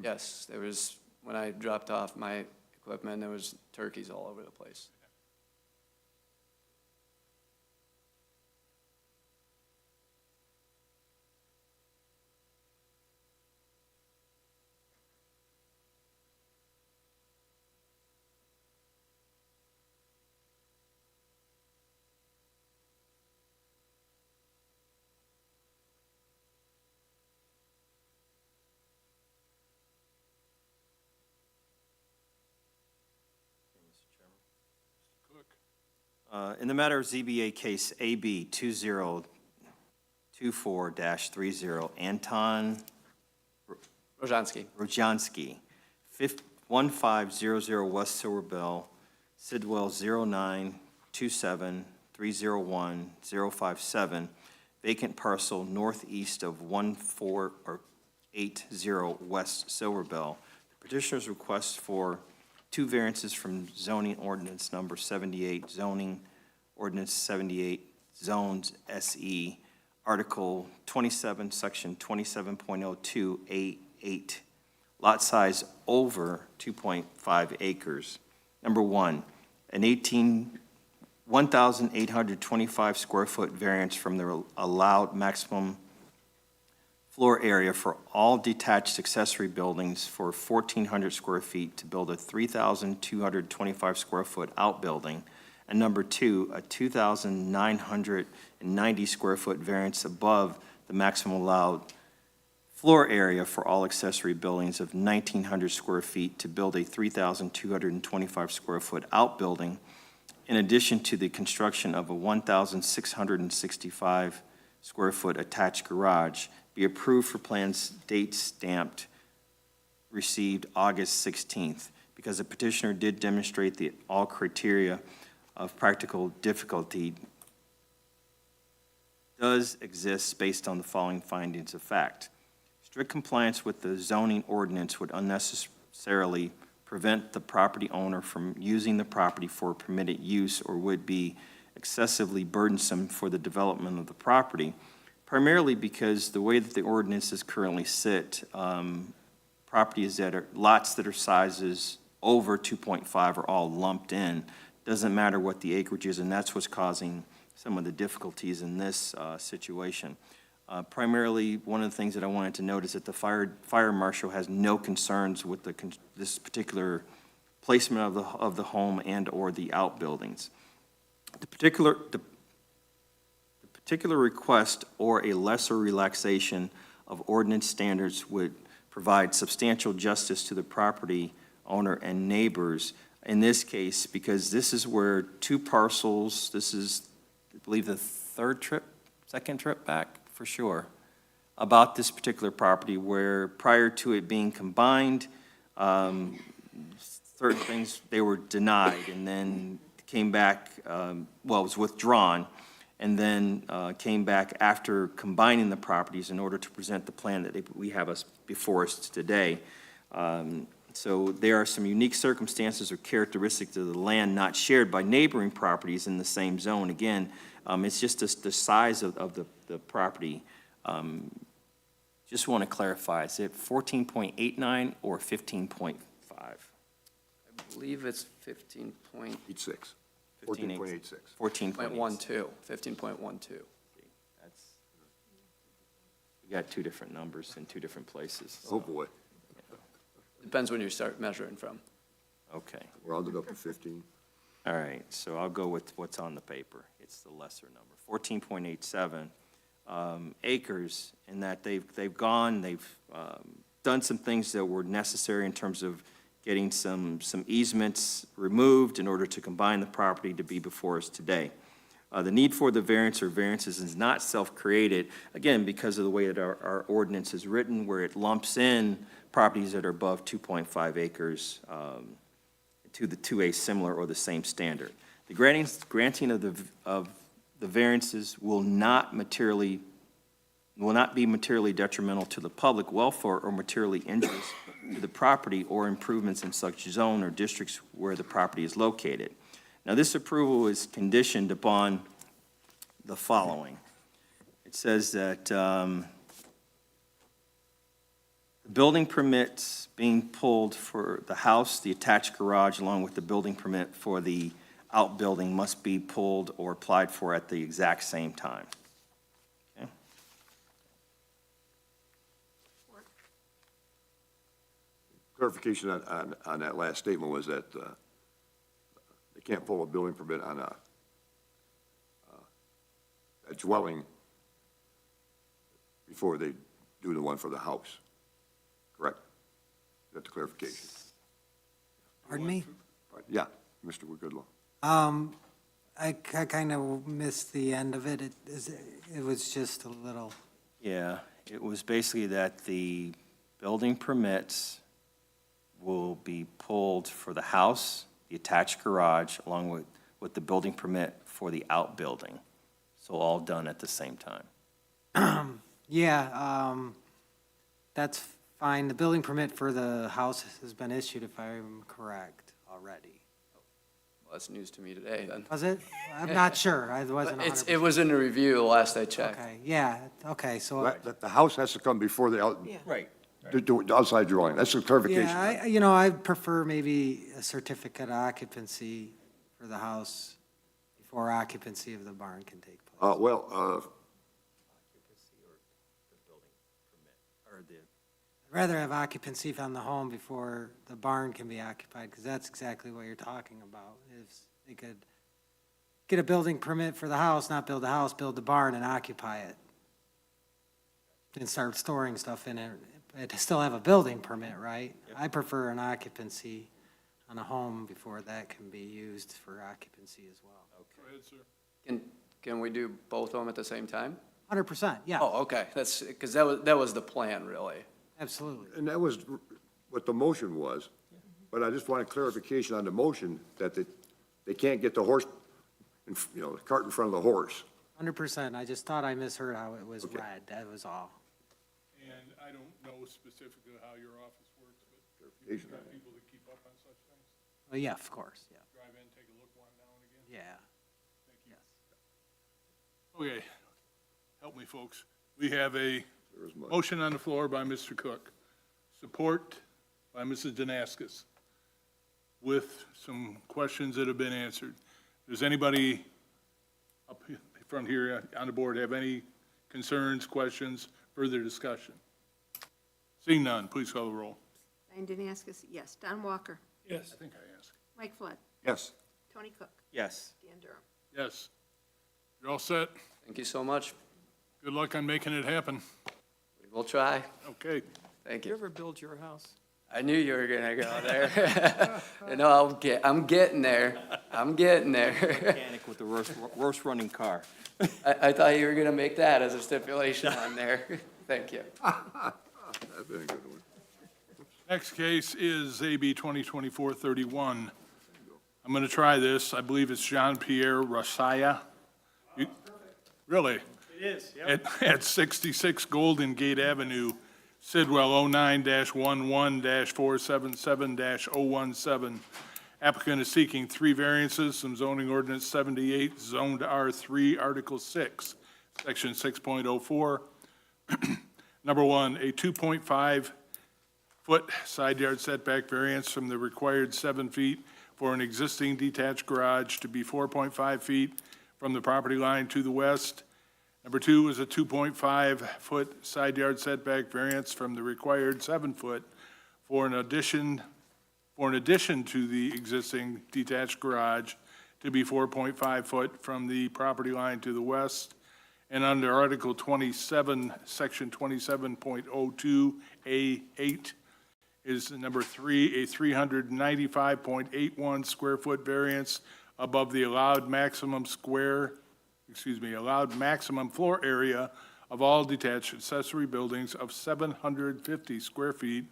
Yes, there was, when I dropped off my equipment, there was turkeys all over the place. Cook. in the matter of ZBA case AB 2024-30, Anton Rojansky. Rojansky, 1500 West Silver Bell, Sidwell 0927301057, vacant parcel northeast of 1480 West Silver Bell. The petitioner's request for 2 variances from zoning ordinance number 78, zoning ordinance 78, zones SE, Article 27, Section 27.02A8, lot size over 2.5 acres. Number 1, an 1,825 square foot variance from the allowed maximum floor area for all detached accessory buildings for 1,400 square feet to build a 3,225 square foot outbuilding. And number 2, a 2,990 square foot variance above the maximum allowed floor area for all accessory buildings of 1,900 square feet to build a 3,225 square foot outbuilding, in addition to the construction of a 1,665 square foot attached garage, be approved for plans date stamped received August 16th, because the petitioner did demonstrate that all criteria of practical difficulty does exist based on the following findings of fact. Strict compliance with the zoning ordinance would unnecessarily prevent the property owner from using the property for permitted use or would be excessively burdensome for the development of the property, primarily because the way that the ordinance is currently set, properties that are, lots that are sizes over 2.5 are all lumped in. Doesn't matter what the acreage is, and that's what's causing some of the difficulties in this situation. Primarily, one of the things that I wanted to note is that the fire marshal has no concerns with this particular placement of the home and/or the outbuildings. The particular request or a lesser relaxation of ordinance standards would provide substantial justice to the property owner and neighbors in this case, because this is where two parcels, this is, I believe, the second trip back, for sure, about this particular property, where prior to it being combined, certain things, they were denied, and then came back, well, it was withdrawn, and then came back after combining the properties in order to present the plan that we have before us today. So there are some unique circumstances or characteristics of the land not shared by neighboring properties in the same zone. Again, it's just the size of the property. Just want to clarify, is it 14.89 or 15.5? I believe it's 15.12, 86, 14.86. 14.12. 15.12. That's, we got two different numbers in two different places. Oh, boy. Depends when you start measuring from. Okay. Rounded up to 15. All right, so I'll go with what's on the paper. It's the lesser number, 14.87 acres, in that they've done some things that were necessary in terms of getting some easements removed in order to combine the property to be before us today. The need for the variance or variances is not self-created, again, because of the way that our ordinance is written, where it lumps in properties that are above 2.5 acres to a similar or the same standard. The granting of the variances will not be materially detrimental to the public welfare or materially injurious to the property or improvements in such zone or districts where the property is located. Now, this approval is conditioned upon the following. It says that the building permits being pulled for the house, the attached garage, along with the building permit for the outbuilding must be pulled or applied for at the exact same time. Okay? Clarification on that last statement was that they can't pull a building permit on a dwelling before they do the one for the house. Correct? That's the clarification. Pardon me? Yeah, Mr. Goodlow. I kind of missed the end of it. It was just a little, Yeah, it was basically that the building permits will be pulled for the house, the attached garage, along with the building permit for the outbuilding. So all done at the same time. yeah, that's fine. The building permit for the house has been issued, if I'm correct, already. Well, that's news to me today, then. Was it? I'm not sure. I wasn't 100%. It was in the review the last I checked. Okay, yeah, okay, so, That the house has to come before the Right. the outside drawing. That's the clarification. yeah, I prefer maybe a certificate of occupancy for the house before occupancy of the barn can take place. I'd rather have occupancy on the home before the barn can be occupied, because that's exactly what you're talking about. Is they could get a building permit for the house, not build the house, build the barn and occupy it. And start storing stuff in it. It still have a building permit, right? I prefer an occupancy on a home before that can be used for occupancy as well. Go ahead, sir. Can we do both of them at the same time? 100%, yeah, Oh, okay, that's, because that was the plan, really. absolutely. And that was what the motion was, but I just wanted clarification on the motion that they can't get the horse, the cart in front of the horse. 100%, I just thought I misheard how it was Okay. read, that was all. And I don't know specifically how your office works, but you've got people that keep up on such things. Well, yeah, of course, yeah, Drive in, take a look one now and again. yeah. Thank you. Okay, help me, folks. We have a There is much. motion on the floor by Mr. Cook, support by Mrs. Danaskis, with some questions that have been answered. Does anybody up front here on the board have any concerns, questions, further discussion? Seeing none, please call the roll. Diane Danaskus, yes. Don Walker. Yes. I think I asked. Mike Flood. Yes. Tony Cook. Yes. Dan Durham. Yes. You're all set. Thank you so much. Good luck on making it happen. We'll try. Okay. Thank Did you you. ever build your house? I knew you were gonna go there. You know, I'm getting there. I'm getting there. Mechanic with the worst running car. I thought you were gonna make that as a stipulation on there. Thank you. That's been a good one. Next case is AB 2024-31. I'm going to try this. I believe it's Jean-Pierre Rosaya. You- Really? It is, yep. At 66 Golden Gate Avenue, Sidwell 09-11-477-017. Applicant is seeking 3 variances from zoning ordinance 78, zoned R3, Article 6, Section 6.04. Number 1, a 2.5-foot side yard setback variance from the required 7 feet for an existing detached garage to be 4.5 feet from the property line to the west. Number 2 is a 2.5-foot side yard setback variance from the required 7-foot for an addition to the existing detached garage to be 4.5 foot from the property line to the west. And under Article 27, Section 27.02A8 is number 3, a 395.81 square foot variance above the allowed maximum floor area of all detached accessory buildings of 750 square feet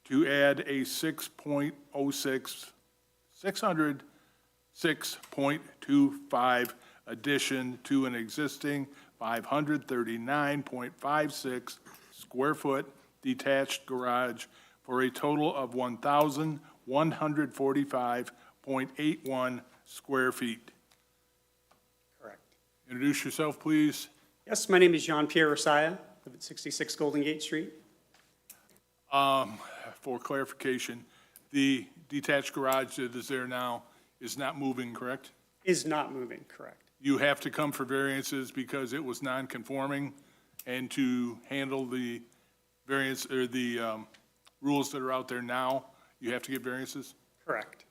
to add a 606.25 addition to an existing 539.56 square foot detached garage for a total of 1,145.81 square feet. Correct. Introduce yourself, please. Yes, my name is Jean-Pierre Rosaya, live at 66 Golden Gate Street. For clarification, the detached garage that is there now is not moving, correct? Is not moving, correct. You have to come for variances because it was non-conforming, and to handle the variance, or the rules that are out there now, you have to get variances? Correct.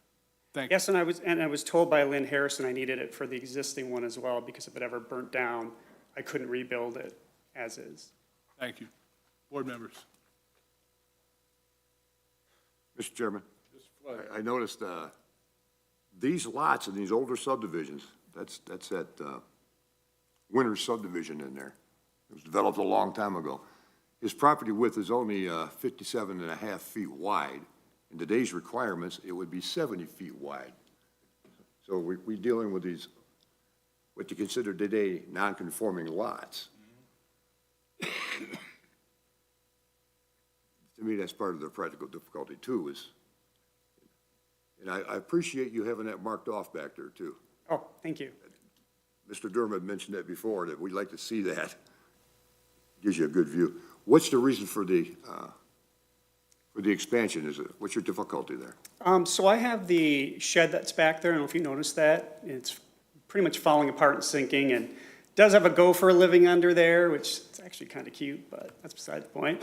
Thank you. Yes, and I was told by Lynn Harrison I needed it for the existing one as well, because if it ever burnt down, I couldn't rebuild it as is. Thank you. Board members? Mr. Chairman, I noticed these lots in these older subdivisions, that's that Winter subdivision in there. It was developed a long time ago. His property width is only 57 and a half feet wide. In today's requirements, it would be 70 feet wide. So we're dealing with these, what you consider today, non-conforming lots. To me, that's part of the practical difficulty too, and I appreciate you having that marked off back there too. Oh, thank you. Mr. Durham had mentioned that before, that we'd like to see that. Gives you a good view. What's the reason for the expansion? What's your difficulty there? So I have the shed that's back there, I don't know if you noticed that. It's pretty much falling apart and sinking, and does have a gopher living under there, which is actually kind of cute, but that's beside the point.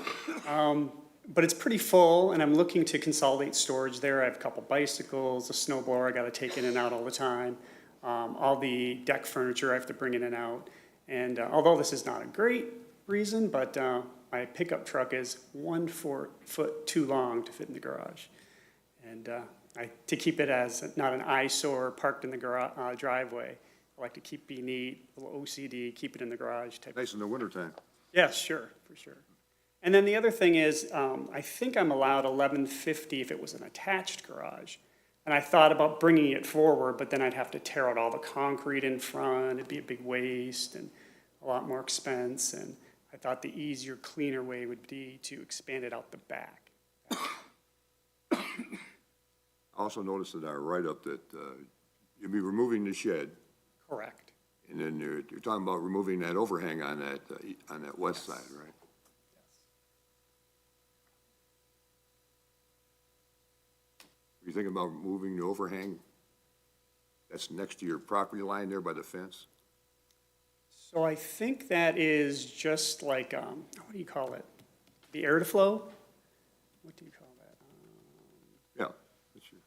But it's pretty full, and I'm looking to consolidate storage there. I have a couple bicycles, a snow blower I gotta take in and out all the time. All the deck furniture I have to bring in and out. And although this is not a great reason, but my pickup truck is 1 foot too long to fit in the garage. And to keep it as not an eyesore parked in the driveway, I like to be neat, a little OCD, keep it in the garage type. Nice in the wintertime. Yes, sure, for sure. And then the other thing is, I think I'm allowed 1150 if it was an attached garage. And I thought about bringing it forward, but then I'd have to tear out all the concrete in front. It'd be a big waste and a lot more expense. And I thought the easier, cleaner way would be to expand it out the back. I also noticed in our write-up that you'll be removing the shed, Correct. and then you're talking about removing that overhang on that west side, right? You thinking about moving the overhang that's next to your property line there by the fence? So I think that is just like, what do you call it? The air to flow? What do you call that? Yeah. that's your-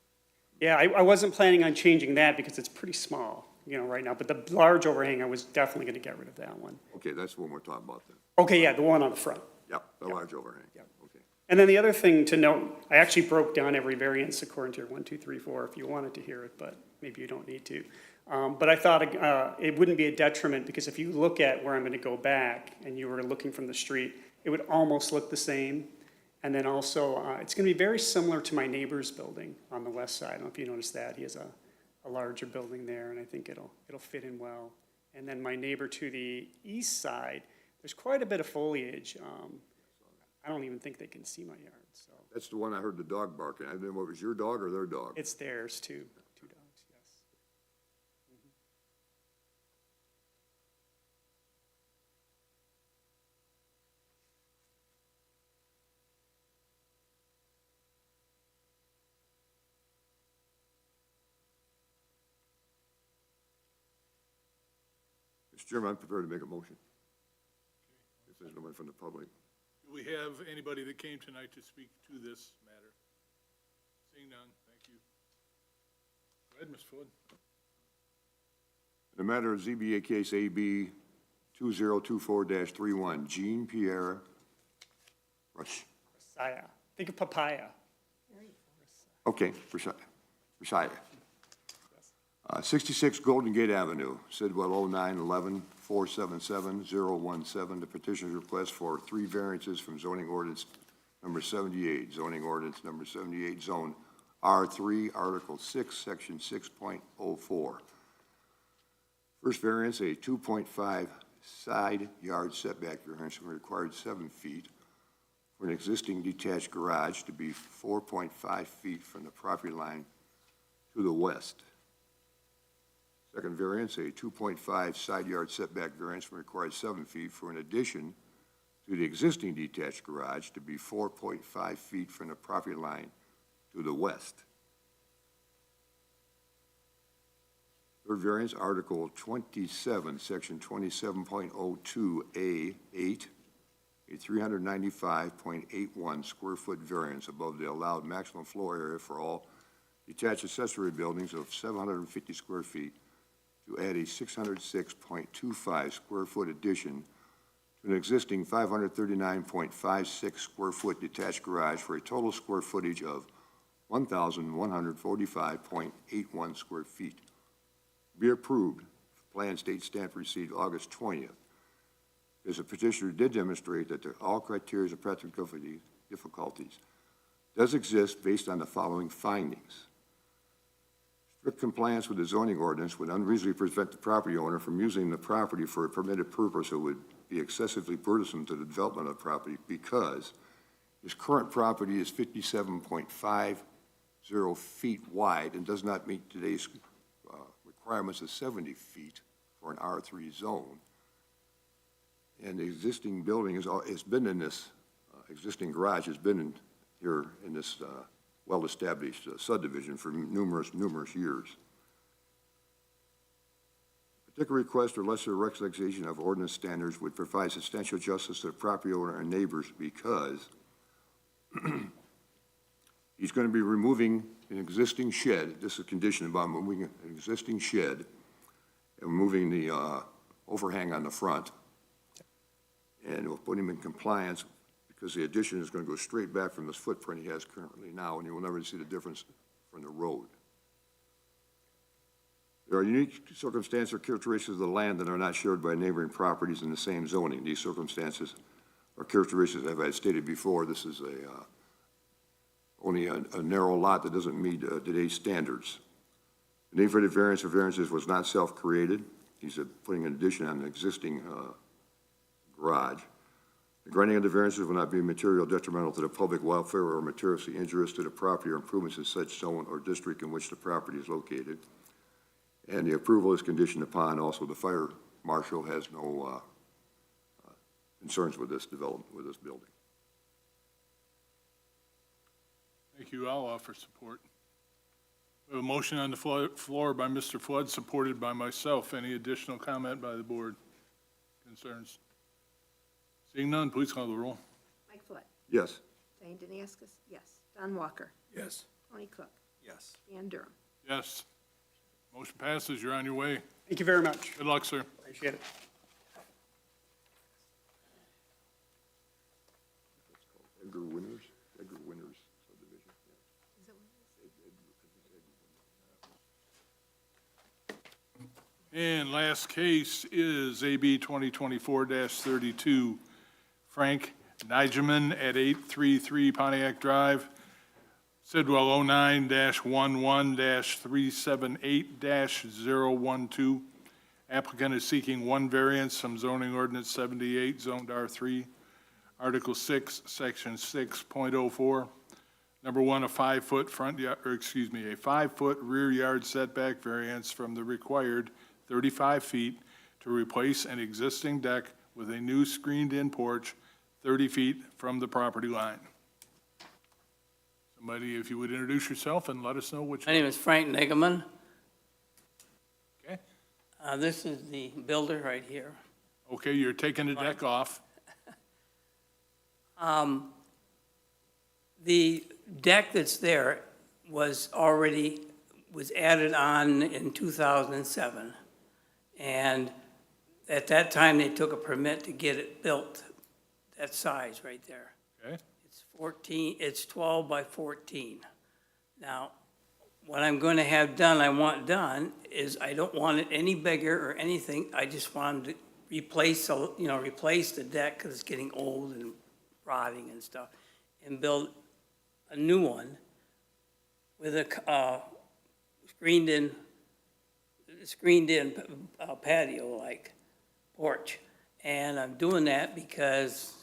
Yeah, I wasn't planning on changing that because it's pretty small, right now. But the large overhang, I was definitely going to get rid of that one. Okay, that's the one we're talking about then. Okay, yeah, the one on the front. Yeah, the large overhang. Yep. Okay. And then the other thing to note, I actually broke down every variance according to 1, 2, 3, 4, if you wanted to hear it, but maybe you don't need to. But I thought it wouldn't be a detriment, because if you look at where I'm gonna go back, and you were looking from the street, it would almost look the same. And then also, it's gonna be very similar to my neighbor's building on the west side. I don't know if you noticed that. He has a larger building there, and I think it'll fit in well. And then my neighbor to the east side, there's quite a bit of foliage. I don't even think they can see my yard, so. That's the one I heard the dog barking. I didn't know if it was your dog or their dog. It's theirs too, 2 dogs, yes. Mr. Chairman, I'm prepared to make a motion. If there's no one from the public. Do we have anybody that came tonight to speak to this matter? Seeing none, thank you. Go ahead, Ms. Flood. The matter of ZBA case AB 2024-31, Jean Pierre Rush. Saya. Think of papaya. Okay, Rashida. 66 Golden Gate Avenue, Sidwell 09-11-477-017. The petitioner's request for 3 variances from zoning ordinance number 78, zoning ordinance number 78, zone R3, Article 6, Section 6.04. First variance, a 2.5 side yard setback variance from required 7 feet for an existing detached garage to be 4.5 feet from the property line to the west. Second variance, a 2.5 side yard setback variance from required 7 feet for an addition to the existing detached garage to be 4.5 feet from the property line to the west. Third variance, Article 27, Section 27.02A8, a 395.81 square foot variance above the allowed maximum floor area for all detached accessory buildings of 750 square feet to add a 606.25 square foot addition to an existing 539.56 square foot detached garage for a total square footage of 1,145.81 square feet. Be approved. Plans date stamp received August 20th. Because the petitioner did demonstrate that all criteria of practical difficulties does exist based on the following findings. Strict compliance with the zoning ordinance would unreasonably prevent the property owner from using the property for a permitted purpose that would be excessively burdensome to the development of the property because his current property is 57.50 feet wide and does not meet today's requirements of 70 feet for an R3 zone. And the existing building has been in this, existing garage has been in here in this well-established subdivision for numerous years. Particular request or lesser relaxation of ordinance standards would provide substantial justice to the property owner and neighbors because he's going to be removing an existing shed. This is conditioned about moving an existing shed and moving the overhang on the front. And we'll put him in compliance because the addition is going to go straight back from this footprint he has currently now, and you will never see the difference from the road. There are unique circumstances or characteristics of the land that are not shared by neighboring properties in the same zoning. These circumstances or characteristics, as I stated before, this is only a narrow lot that doesn't meet today's standards. The need for the variance or variances was not self-created. He's putting an addition on an existing garage. The granting of the variances will not be material detrimental to the public welfare or materially injurious to the property or improvements in such zone or district in which the property is located. And the approval is conditioned upon also the fire marshal has no concerns with this development, with this building. Thank you. I'll offer support. We have a motion on the floor by Mr. Flood, supported by myself. Any additional comment by the board? concerns? Seeing none, please call the roll. Mike Foot, Yes. Diane Danaskus, yes. Don Walker, Yes. Tony Cook, Yes. Dan Durham. Yes. Motion passes. You're on your way. Thank you very much. Good luck, sir. Appreciate it. Edgar Winters subdivision. Is that what it is? And last case is AB 2024-32, Frank Nigeman at 833 Pontiac Drive, Sidwell 09-11-378-012. Applicant is seeking one variance from zoning ordinance 78, zoned R3, Article 6, Section 6.04. Number one, a 5-foot a 5-foot rear yard setback variance from the required 35 feet to replace an existing deck with a new screened-in porch 30 feet from the property line. Somebody, if you would introduce yourself and let us know which. My name is Frank Nigeman. Okay. This is the builder right here. Okay, you're taking the deck off. The deck that's there was added on in 2007. And at that time, they took a permit to get it built, that size right there. Okay. It's 12 by 14. Now, what I'm going to have done, I want done, is I don't want it any bigger or anything. I just want them to replace the deck because it's getting old and rotting and stuff, and build a new one with a screened-in patio-like porch. And I'm doing that because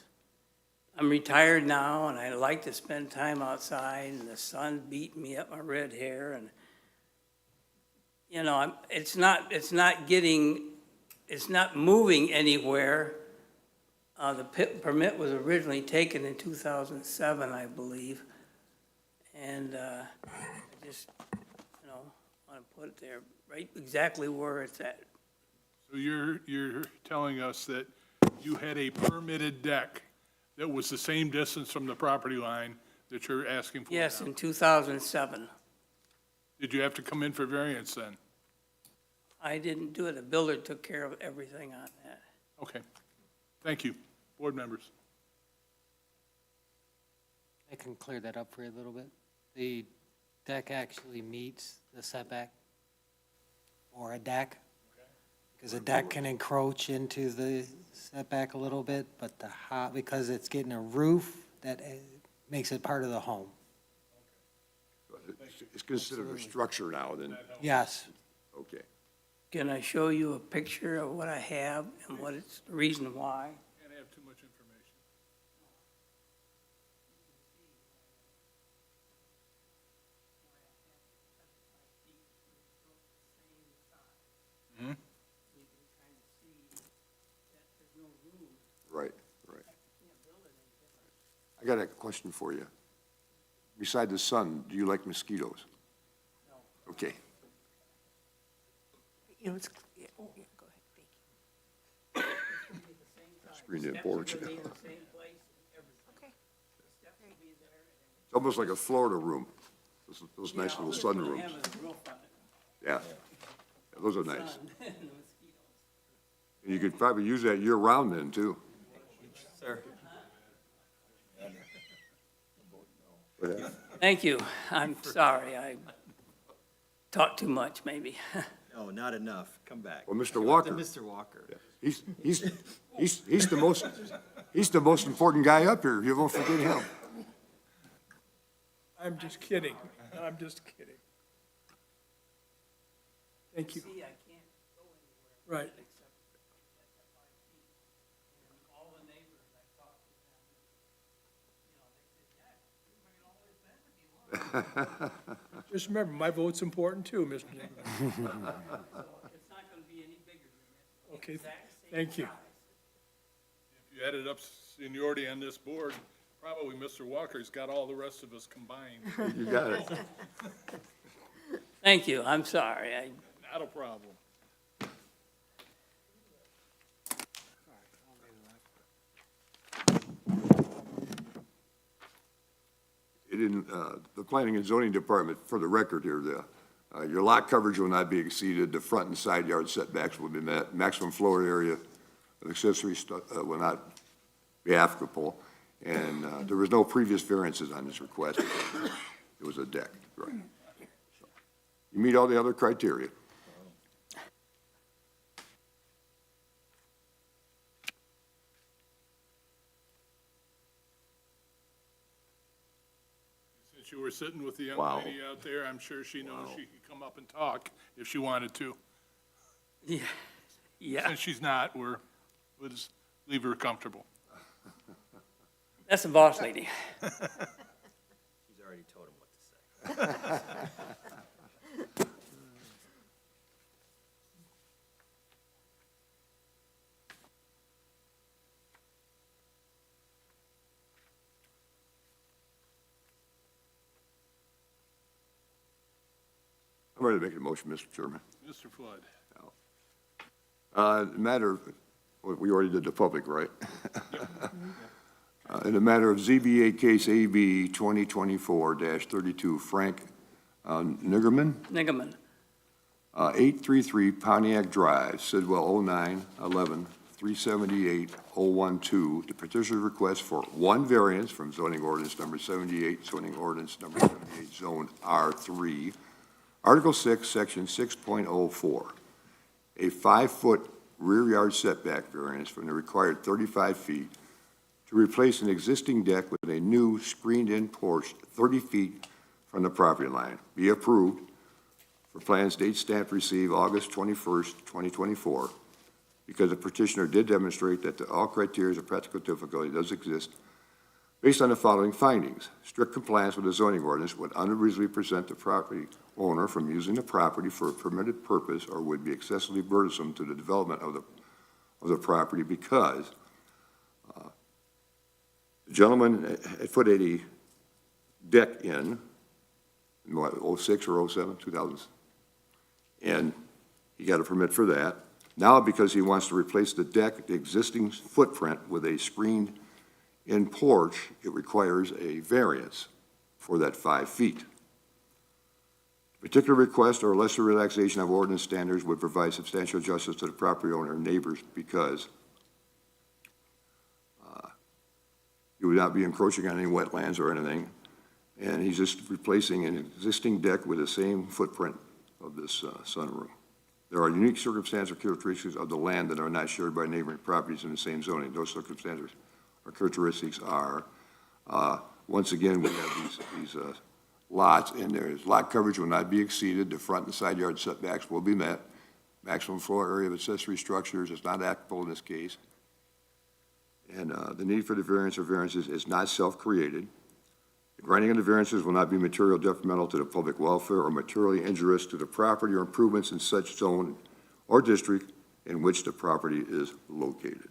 I'm retired now, and I like to spend time outside, and the sun beating me up my red hair, and, it's not moving anywhere. The permit was originally taken in 2007, I believe, and I just, want to put it there, right exactly where it's at. So you're telling us that you had a permitted deck that was the same distance from the property line that you're asking for now? Yes, in 2007. Did you have to come in for variance then? I didn't do it. The builder took care of everything on that. Okay. Thank you. Board members. I can clear that up for you a little bit. The deck actually meets the setback or a deck, because a deck can encroach into the setback a little bit, but because it's getting a roof, that makes it part of the home. It's considered a structure now, then, Yes. okay. Can I show you a picture of what I have and what it's, the reason why? Can't have too much information. Right. I got a question for you. Beside the sun, do you like mosquitoes? No. Okay. It's, yeah, oh, yeah, go ahead, thank you. Screened-in porch. Okay. It's almost like a Florida room, those nice little sunrooms. Yeah, those are nice. And you could probably use that year-round then, too. Sir? Go ahead. Thank you. I'm sorry. I talked too much, maybe. No, not enough. Come back. Well, Mr. Walker. Mr. Walker. He's the most important guy up here. You won't forget him. I'm just kidding. I'm just kidding. Thank you. See, I can't go anywhere. Right. Except at 5 feet. And all the neighbors, I talked to them, they said, yeah, you might always better be. Just remember, my vote's important too, Mr. Nicholas. It's not gonna be any bigger than that. Okay, Exact same thank you. size. If you added up seniority on this board, probably Mr. Walker's got all the rest of us combined. You got it. Thank you. I'm sorry. Not a problem. in the Planning and Zoning Department, for the record here, your lot coverage will not be exceeded, the front and side yard setbacks will be met, maximum floor area of accessory will not be applicable, and there was no previous variances on this request. It was a deck, right? You meet all the other criteria. Since you were sitting with the young Wow. lady out there, I'm sure she knows she could come up and talk if she wanted to. Yeah, yeah, Since she's not, we'll just leave her comfortable. that's the boss lady. She's already told him what to say. I'm ready to make a motion, Mr. Chairman. Mr. Flood. We already did the public, right? In the matter of ZBA case AB 2024-32, Frank Nigerman, Nigaman, 833 Pontiac Drive, Sidwell, 09-11-378-012. The petitioner's request for one variance from zoning ordinance number 78, zoning ordinance number 78, zone R3, Article 6, Section 6.04, a 5-foot rear yard setback variance from the required 35 feet to replace an existing deck with a new screened-in porch 30 feet from the property line. Be approved for plans date stamped received August 21st, 2024, because the petitioner did demonstrate that all criteria of practical difficulty does exist based on the following findings. Strict compliance with the zoning ordinance would unreasonably present the property owner from using the property for a permitted purpose or would be excessively burdensome to the development of the property because the gentleman had put a deck in what, 06 or 07, 2000, and he got a permit for that. Now, because he wants to replace the deck, the existing footprint with a screened-in porch, it requires a variance for that 5 feet. Particular request or lesser relaxation of ordinance standards would provide substantial justice to the property owner and neighbors because you would not be encroaching on any wetlands or anything, and he's just replacing an existing deck with the same footprint of this sunroom. There are unique circumstances or characteristics of the land that are not shared by neighboring properties in the same zoning. Those circumstances or characteristics are, once again, we have these lots, and there's lot coverage will not be exceeded. The front and side yard setbacks will be met. Maximum floor area of accessory structures is not applicable in this case. And the need for the variance or variances is not self-created. The granting of the variances will not be material detrimental to the public welfare or materially injurious to the property or improvements in such zone or district in which the property is located.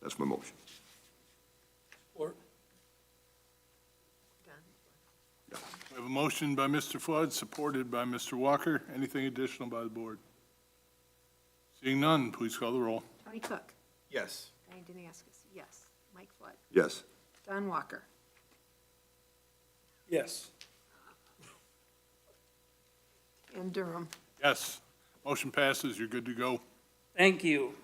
That's my motion. We have a motion by Mr. Flood, supported by Mr. Walker. Anything additional by the board? Seeing none, please call the roll. Tony Cook. Yes. Diane Danascus, yes. Mike Flood. Yes. Don Walker. Yes. And Durham. Yes. Motion passes. You're good to go. thank you.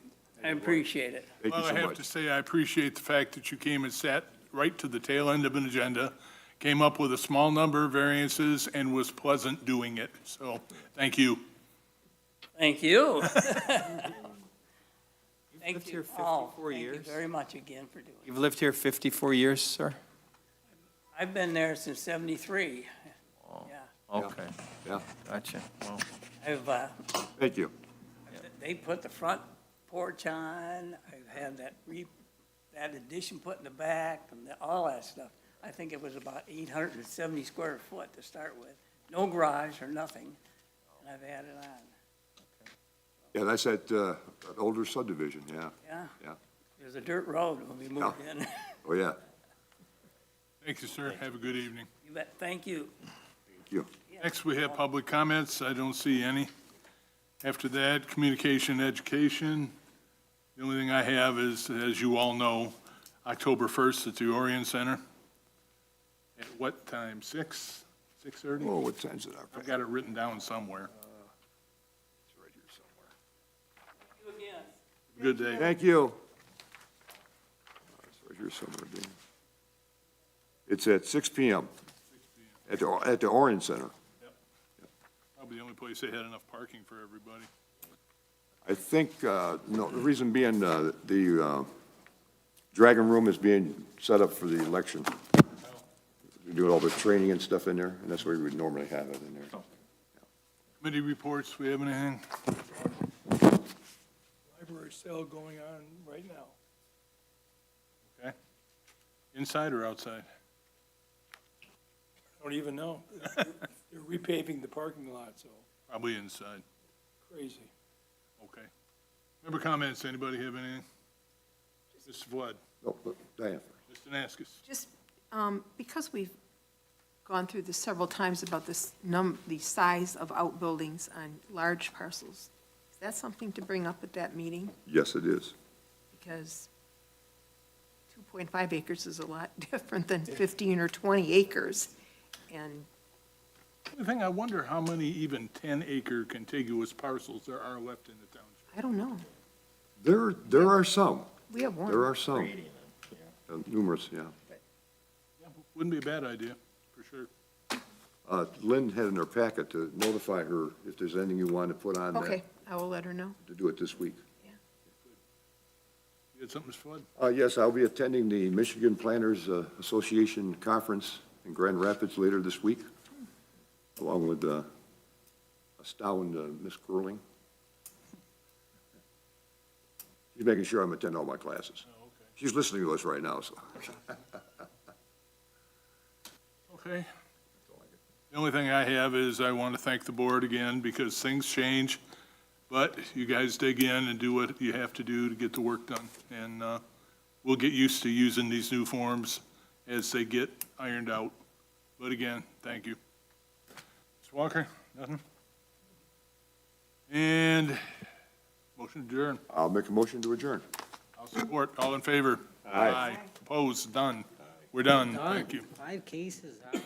I appreciate it. Thank you Well, so I have much. to say, I appreciate the fact that you came and sat right to the tail end of an agenda, came up with a small number of variances, and was pleasant doing it. So, thank you. Thank you. Thank lived you here all. 54 years? Thank you very much again for doing it. You've lived here 54 years, sir? I've been there since 73. Oh, Yeah. okay. Yeah. Gotcha. Well, I've, Thank you. they put the front porch on, I've had that addition put in the back, and all that stuff. I think it was about 870 square foot to start with. No garage or nothing, and I've added on. Yeah, that's that older subdivision, yeah. Yeah. Yeah. It was a dirt road when we moved in. Oh, yeah. Thank you, sir. Have a good evening. You bet, thank you. Thank you. Next, we have public comments. I don't see any. After that, communication, education. The only thing I have is, as you all know, October 1st at the Orion Center. At what time? 6:30? Oh, what time's it? I've got it written down somewhere. It's right here somewhere. Good day. Thank you. It's right here somewhere, Dan. It's at 6 PM at the Orion Center. Probably the only place they had enough parking for everybody. I think, no, the reason being, the Dragon Room is being set up for the election. We do all the training and stuff in there, and that's where we would normally have it in there. Committee reports, we have anything? Library sale going on right now. Okay. Inside or outside? I don't even know. They're repaving the parking lot, so Probably inside. crazy. Okay. Member comments, anybody have anything? Mr. Flood, No, Diane. Mr. Naskis. Just, because we've gone through this several times about this the size of outbuildings on large parcels, is that something to bring up at that meeting? Yes, it is. Because 2.5 acres is a lot different than 15 or 20 acres. And The thing, I wonder how many even 10-acre contiguous parcels there are left in the township. I don't know. There are some. We have one. There are some. Numerous, yeah. Wouldn't be a bad idea, for sure. Lynn had in her packet to notify her if there's anything you want to put on that, Okay, I will let her know. to do it this week. You had something, Mr. Flood? Yes, I'll be attending the Michigan Planners Association Conference in Grand Rapids later this week, along with Stow and Miss Curling. She's making sure I'm attending all my classes. She's listening to us right now, so. Okay. The only thing I have is I want to thank the board again, because things change, but you guys dig in and do what you have to do to get the work done. And we'll get used to using these new forms as they get ironed out. But again, thank you. Mr. Walker, nothing? And motion adjourned. I'll make a motion to adjourn. I'll support. All in favor? Aye. Opposed? Done. We're done. Thank you. 5 cases out.